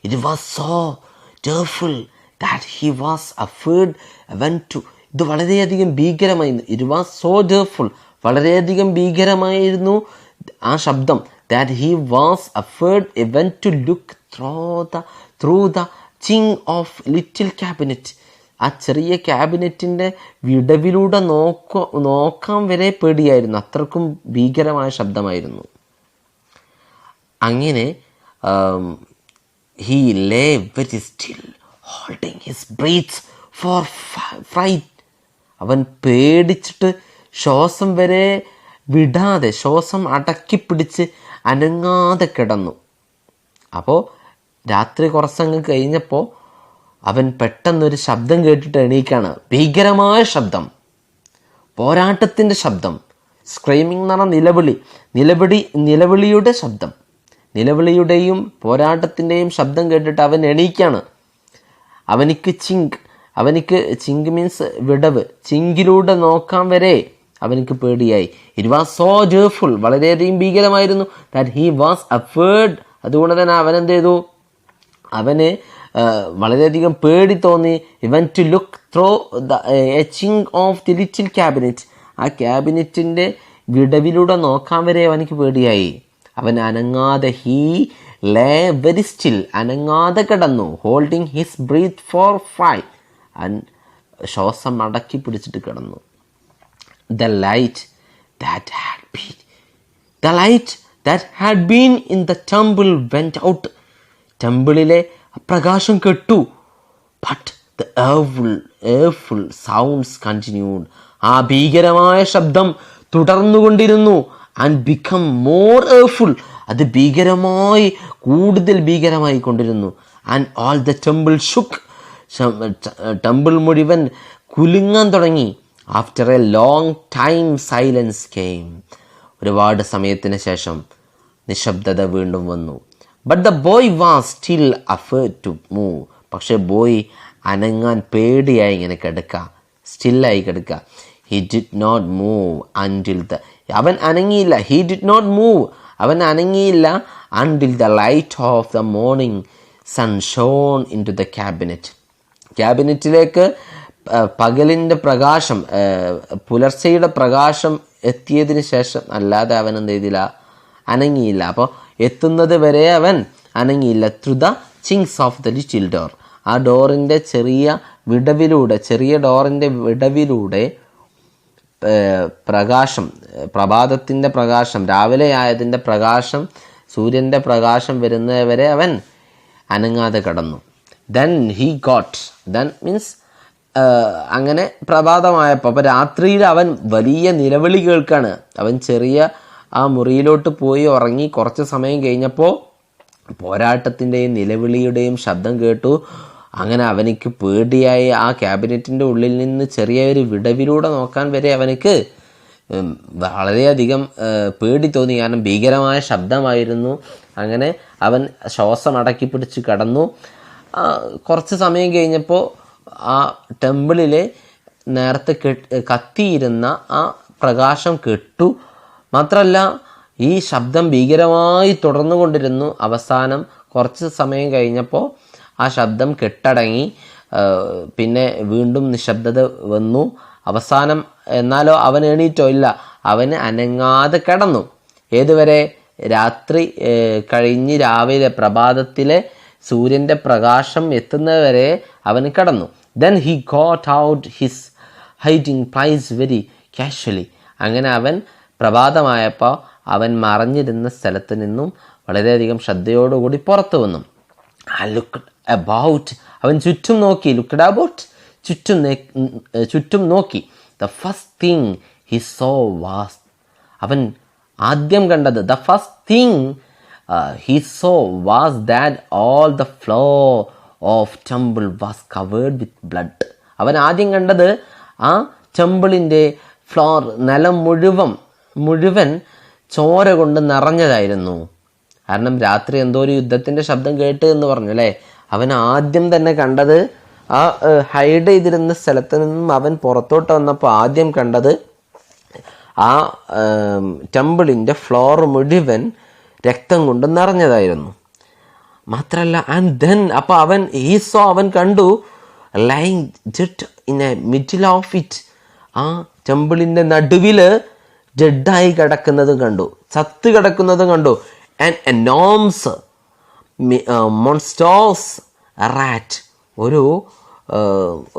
It was so dreadful that he was afraid even to. ഇത് വളരെയധികം ഭീകരമായിരുന്നു. It was so dreadful. വളരെയധികം ഭീകരമായിരുന്നു ആ ശബ്ദം. That he was afraid even to look through the chink of little cabinet. ആ ചെറിയ ക്യാബിനറ്റിൻ്റെ വിടവിലൂടെ നോക്കാൻ വരെ പേടിയായിരുന്നു. അത്രക്കും ഭീകരമായ ശബ്ദമായിരുന്നു. അങ്ങനെ he lay very still holding his breath for fright. അവൻ പേടിച്ചിട്ട് ശ്വാസം വരെ വിടാതെ, ശ്വാസം അടക്കി പിടിച്ച് അനങ്ങാതെ കിടന്നു. അപ്പോൾ രാത്രി കുറച്ചങ്ങ് കഴിഞ്ഞപ്പോൾ അവൻ പെട്ടെന്നൊരു ശബ്ദം കേട്ടിട്ട് എണീക്കാണ്. ഭീകരമായ ശബ്ദം, പോരാട്ടത്തിൻ്റെ ശബ്ദം. സ്ക്രീമിംഗ് എന്ന് പറഞ്ഞാൽ നിലവിളിയുടെ ശബ്ദം. നിലവിളിയുടെയും പോരാട്ടത്തിൻ്റെയും ശബ്ദം കേട്ടിട്ട് അവൻ എണീക്കാണ്. അവനിക്ക് ചിങ്ക് മീൻസ് വിടവ്. ചിങ്കിലൂടെ നോക്കാൻ വരെ അവനിക്ക് പേടിയായി. It was so dreadful. വളരെയധികം ഭീകരമായിരുന്നു. That he was afraid. അതുകൊണ്ട് തന്നെ അവൻ എന്ത് ചെയ്തു? അവന് വളരെയധികം പേടി തോന്നി. Even to look through a chink of the little cabinet. ആ ക്യാബിനറ്റിൻ്റെ വിടവിലൂടെ നോക്കാൻ വരെ അവനിക്ക് പേടിയായി. അവൻ അനങ്ങാതെ, ഹീ ലേ വെരി സ്റ്റിൽ, അനങ്ങാതെ കിടന്നു. Holding his breath for fright. ശ്വാസം അടക്കി പിടിച്ചിട്ട് കിടന്നു. The light that had been in the temple went out. ടെമ്പിളിലെ പ്രകാശം കെട്ടു. But the awful sounds continued. ആ ഭീകരമായ ശബ്ദം തുടർന്നുകൊണ്ടിരുന്നു. And become more awful. അത് കൂടുതൽ ഭീകരമായി കൊണ്ടിരുന്നു. And all the temple shook. Temple മുഴുവൻ കുലുങ്ങാൻ തുടങ്ങി. After a long time silence came. ഒരുപാട് സമയത്തിന് ശേഷം നിശബ്ദത വീണ്ടും വന്നു. But the boy was still afraid to move. പക്ഷെ ബോയ് അനങ്ങാൻ പേടിയായി ഇങ്ങനെ കിടക്കുക, സ്റ്റില്ലായി കിടക്കുക. He did not move until അവൻ അനങ്ങിയില്ല. ഹി ഡിഡ് നോട്ട് മൂവ്, അവൻ അനങ്ങിയില്ല until the light of the morning sun shone in to the cabinet. ക്യാബിനറ്റിലേക്ക് പകലിൻ്റെ പ്രകാശം, പുലർച്ചയുടെ പ്രകാശം എത്തിയതിന് ശേഷം അല്ലാതെ അവൻ എന്ത് ചെയ്തില്ല, അനങ്ങിയില്ല. അപ്പോൾ എത്തുന്നത് വരെ അവൻ അനങ്ങിയില്ല. Through the chinks of the little door. ആ ഡോറിൻ്റെ ചെറിയ ഡോറിൻ്റെ വിടവിലൂടെ പ്രകാശം, പ്രഭാതത്തിൻ്റെ പ്രകാശം, രാവിലെ ആയതിൻ്റെ പ്രകാശം, സൂര്യൻ്റെ പ്രകാശം വരുന്നവരെ അവൻ അനങ്ങാതെ കടന്നു. ദെൻ മീൻസ് അങ്ങനെ പ്രഭാതമായപ്പോൾ, അപ്പോൾ രാത്രിയിൽ അവൻ വലിയ നിലവിളി കേൾക്കാണ്. അവൻ ചെറിയ ആ മുറിയിലോട്ട് പോയി ഉറങ്ങി. കുറച്ച് സമയം കഴിഞ്ഞപ്പോൾ പോരാട്ടത്തിൻ്റെയും നിലവിളിയുടെയും ശബ്ദം കേട്ടു. അങ്ങനെ അവനിക്ക് പേടിയായി. ആ ക്യാബിനറ്റിൻ്റെ ഉള്ളിൽ നിന്ന് ചെറിയൊരു വിടവിലൂടെ നോക്കാൻ വരെ അവനിക്ക് വളരെയധികം പേടി തോന്നി. കാരണം ഭീകരമായ ശബ്ദമായിരുന്നു. അങ്ങനെ അവൻ ശ്വാസം അടക്കി പിടിച്ച് കടന്നു. കുറച്ച് സമയം കഴിഞ്ഞപ്പോൾ ആ ടെമ്പിളിലെ നേരത്തെ കത്തിയിരുന്ന ആ പ്രകാശം കെട്ടു. മാത്രമല്ല ഈ ശബ്ദം ഭീകരമായി തുടർന്നു കൊണ്ടിരുന്നു. അവസാനം കുറച്ച് സമയം കഴിഞ്ഞപ്പോൾ ആ ശബ്ദം കെട്ടടങ്ങി. പിന്നെ വീണ്ടും നിശബ്ദത വന്നു. അവസാനം എന്നാലോ അവൻ എണീറ്റോ ഇല്ല, അവന് അനങ്ങാതെ കിടന്നു. ഏതുവരെ? രാത്രി കഴിഞ്ഞ് രാവിലെ പ്രഭാതത്തിലെ സൂര്യൻ്റെ പ്രകാശം എത്തുന്നവരെ അവൻ കിടന്നു. Then he got out his hiding place very casually. അങ്ങനെ അവൻ പ്രഭാതമായപ്പോൾ അവൻ മറഞ്ഞിരുന്ന സ്ഥലത്ത് നിന്നും വളരെയധികം ശ്രദ്ധയോടുകൂടി പുറത്തു വന്നു. I looked about. അവൻ ചുറ്റും നോക്കി. looked about. ചുറ്റും നോക്കി. The first thing he so was, അവൻ ആദ്യം കണ്ടത്, the first thing he so was that all the floor of temple was covered with blood. അവൻ ആദ്യം കണ്ടത് ആ ടെമ്പിളിൻ്റെ ഫ്ലോർ, നിലം മുഴുവൻ ചോര കൊണ്ട് നിറഞ്ഞതായിരുന്നു. കാരണം രാത്രി എന്തോ ഒരു യുദ്ധത്തിൻ്റെ ശബ്ദം കേട്ട് എന്ന് പറഞ്ഞു അല്ലേ. അവൻ ആദ്യം തന്നെ കണ്ടത് ആ ഹൈഡ് ചെയ്തിരുന്ന സ്ഥലത്ത് നിന്നും അവൻ പുറത്തോട്ട് വന്നപ്പോൾ ആദ്യം കണ്ടത് ആ ടെമ്പിളിൻ്റെ ഫ്ലോർ മുഴുവൻ രക്തം കൊണ്ട് നിറഞ്ഞതായിരുന്നു. മാത്രമല്ല, ആൻഡ് ദെൻ അപ്പോൾ അവൻ കണ്ടു lying just in A middle of it, ആ ടെമ്പിളിൻ്റെ നടുവിൽ ഡെഡായി കിടക്കുന്നതും കണ്ടു, ചത്ത് കിടക്കുന്നതും കണ്ടു. ആൻഡ് എനോംസ് മോൺസ്റ്റോസ് റാറ്റ്,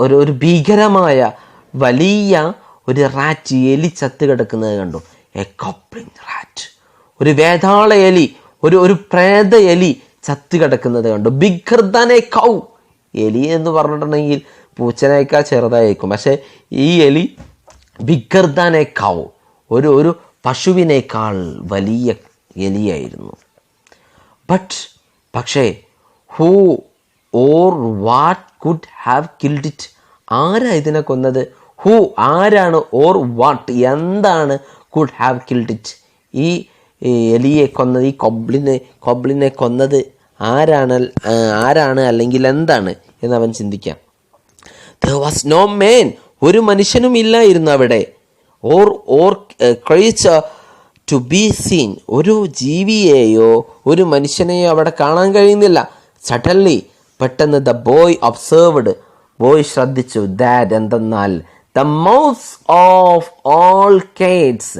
ഒരു ഭീകരമായ വലിയ ഒരു റാറ്റ്, എലി ചത്ത് കിടക്കുന്നത് കണ്ടു. എ ഗോബ്ലിൻ റാറ്റ്, ഒരു വേതാള എലി, ഒരു പ്രേത എലി ചത്ത് കിടക്കുന്നത് കണ്ടു. ബിഗർ ദാൻ എ കൗ, എലി എന്ന് പറഞ്ഞിട്ടുണ്ടെങ്കിൽ പൂച്ചനേക്കാൾ ചെറുതായിരിക്കും, പക്ഷെ ഈ എലി ബിഗർ ദാൻ എ കൗ, ഒരു പശുവിനേക്കാൾ വലിയ എലിയായിരുന്നു. പക്ഷേ who or what could have killed it, ആരാ ഇതിനെ കൊന്നത്? ഹൂ, ആരാണ്? ഓർ വാട്ട്, എന്താണ്? കുഡ് ഹാവ് കിൽഡ് ഇറ്റ്, ഈ എലിയെ കൊന്നത്, ഈ കൊബ്ലിനെ കൊന്നത് ആരാണ് അല്ലെങ്കിൽ എന്താണ് എന്ന് അവൻ ചിന്തിക്കാം. There was no man, ഒരു മനുഷ്യനും ഇല്ലായിരുന്നു അവിടെ. Or creature to be seen, ഒരു ജീവിയെയോ ഒരു മനുഷ്യനെയോ അവിടെ കാണാൻ കഴിയുന്നില്ല. സഡൻലി, പെട്ടെന്ന് ദ ബോയ് ഒബ്സർവ്ഡ്, ബോയ് ശ്രദ്ധിച്ചു, ദാറ്റ് എന്തെന്നാൽ the mouths of all cats,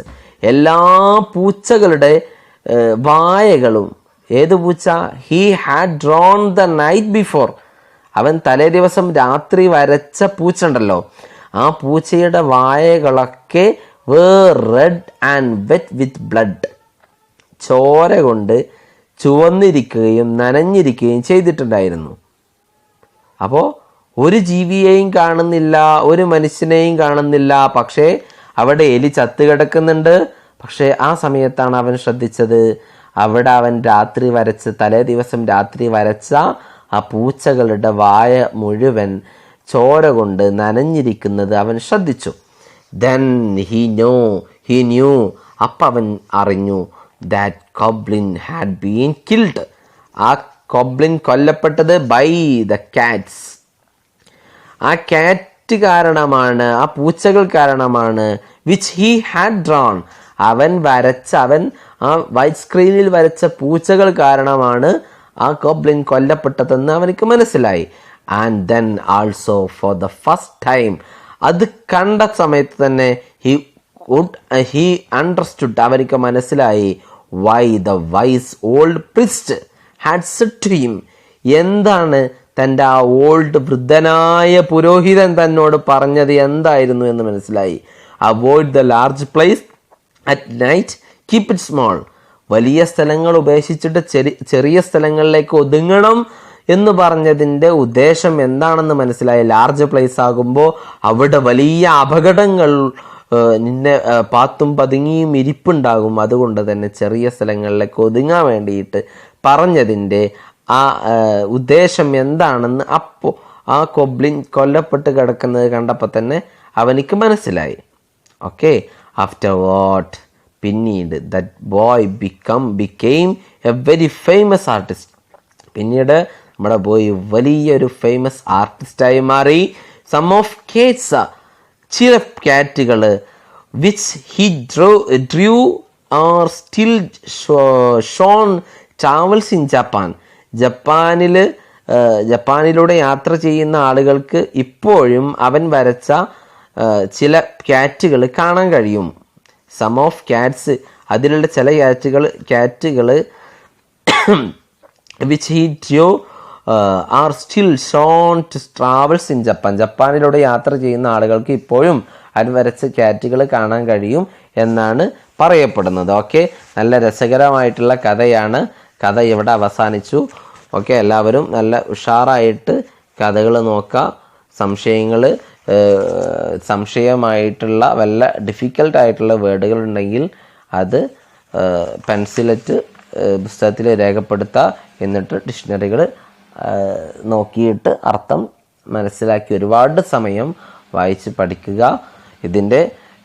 എല്ലാ പൂച്ചകളുടെ വായകളും. ഏത് പൂച്ച? He had drawn the night before, അവൻ തലേ ദിവസം രാത്രി വരച്ച പൂച്ച ഉണ്ടല്ലോ, ആ പൂച്ചയുടെ വായകളൊക്കെ red and wet with blood, ചോര കൊണ്ട് ചുവന്നിരിക്കുകയും നനഞ്ഞിരിക്കുകയും ചെയ്തിട്ടുണ്ടായിരുന്നു. അപ്പോൾ ഒരു ജീവിയെയും കാണുന്നില്ല, ഒരു മനുഷ്യനെയും കാണുന്നില്ല, പക്ഷേ അവിടെ എലി ചത്ത് കിടക്കുന്നുണ്ട്. പക്ഷേ ആ സമയത്താണ് അവൻ ശ്രദ്ധിച്ചത്, അവിടെ അവൻ തലേ ദിവസം രാത്രി വരച്ച ആ പൂച്ചകളുടെ വായ മുഴുവൻ ചോര കൊണ്ട് നനഞ്ഞിരിക്കുന്നത് അവൻ ശ്രദ്ധിച്ചു. Then he knew, അപ്പം അവൻ അറിഞ്ഞു, that goblin had been killed, ആ goblin കൊല്ലപ്പെട്ടത് by the cats, ആ കാറ്റ് കാരണമാണ്, ആ പൂച്ചകൾ കാരണമാണ്. which he had drawn, അവൻ ആ വൈറ്റ് സ്ക്രീനിൽ വരച്ച പൂച്ചകൾ കാരണമാണ് ആ goblin കൊല്ലപ്പെട്ടതെന്ന് അവനിക്ക് മനസ്സിലായി. And then also for the first time, അത് കണ്ട സമയത്ത് തന്നെ he understood, അവനിക്ക് മനസ്സിലായി, why the wise old priest had said to him, എന്താണ് തൻ്റെ ആ വൃദ്ധനായ പുരോഹിതൻ തന്നോട് പറഞ്ഞത് എന്തായിരുന്നു എന്ന് മനസ്സിലായി. Avoid the large place at night, keep it small, വലിയ സ്ഥലങ്ങൾ ഉപേക്ഷിച്ചിട്ട് ചെറിയ സ്ഥലങ്ങളിലേക്ക് ഒതുങ്ങണം എന്ന് പറഞ്ഞതിൻ്റെ ഉദ്ദേശം എന്താണെന്ന് മനസ്സിലായി. ലാർജ് പ്ലേസ് ആകുമ്പോൾ അവിടെ വലിയ അപകടങ്ങൾ നിന്നെ പാത്തും പതുങ്ങിയും ഇരിപ്പുണ്ടാകും. അതുകൊണ്ട് തന്നെ ചെറിയ സ്ഥലങ്ങളിലേക്ക് ഒതുങ്ങാൻ വേണ്ടിയിട്ട് പറഞ്ഞതിൻ്റെ ആ ഉദ്ദേശം എന്താണെന്ന് അപ്പോൾ ആ കൊബ്ലിൻ കൊല്ലപ്പെട്ട് കിടക്കുന്നത് കണ്ടപ്പോൾ തന്നെ അവനിക്ക് മനസ്സിലായി. ഓക്കെ, ആഫ്റ്റർ വാട്ട്, പിന്നീട് that boy became A very famous artist. പിന്നീട് നമ്മുടെ ബോയ് വലിയൊരു ഫേമസ് ആർട്ടിസ്റ്റായി മാറി. സം ഓഫ് കേറ്റ്സ്, ചില കാറ്റുകൾ, which he drew are still shown travellers in Japan. ജപ്പാനിലൂടെ യാത്ര ചെയ്യുന്ന ആളുകൾക്ക് ഇപ്പോഴും അവൻ വരച്ച ചില കാറ്റുകൾ കാണാൻ കഴിയും. സം ഓഫ് കാറ്റ്സ്, അതിലുള്ള ചില കാറ്റുകൾ which he drew are still shown to travellers in Japan. ജപ്പാനിലൂടെ യാത്ര ചെയ്യുന്ന ആളുകൾക്ക് ഇപ്പോഴും അവൻ വരച്ച കാറ്റുകൾ കാണാൻ കഴിയും എന്നാണ് പറയപ്പെടുന്നത്. ഓക്കെ, നല്ല രസകരമായിട്ടുള്ള കഥയാണ്. കഥ ഇവിടെ അവസാനിച്ചു. ഓക്കെ, എല്ലാവരും നല്ല ഉഷാറായിട്ട് കഥകൾ നോക്കുക, സംശയങ്ങൾ സംശയമായിട്ടുള്ള വല്ല ഡിഫിക്കൽട്ടായിട്ടുള്ള വേർഡുകൾ ഉണ്ടെങ്കിൽ അത് പെൻസിലെറ്റ് പുസ്തകത്തിൽ രേഖപ്പെടുത്തുക. എന്നിട്ട് ഡിക്ഷണറികൾ നോക്കിയിട്ട് അർത്ഥം മനസ്സിലാക്കി ഒരുപാട് സമയം വായിച്ച് പഠിക്കുക. ഇതിൻ്റെ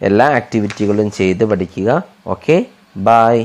എല്ലാ ആക്ടിവിറ്റികളും ചെയ്ത് പഠിക്കുക. Okay, by.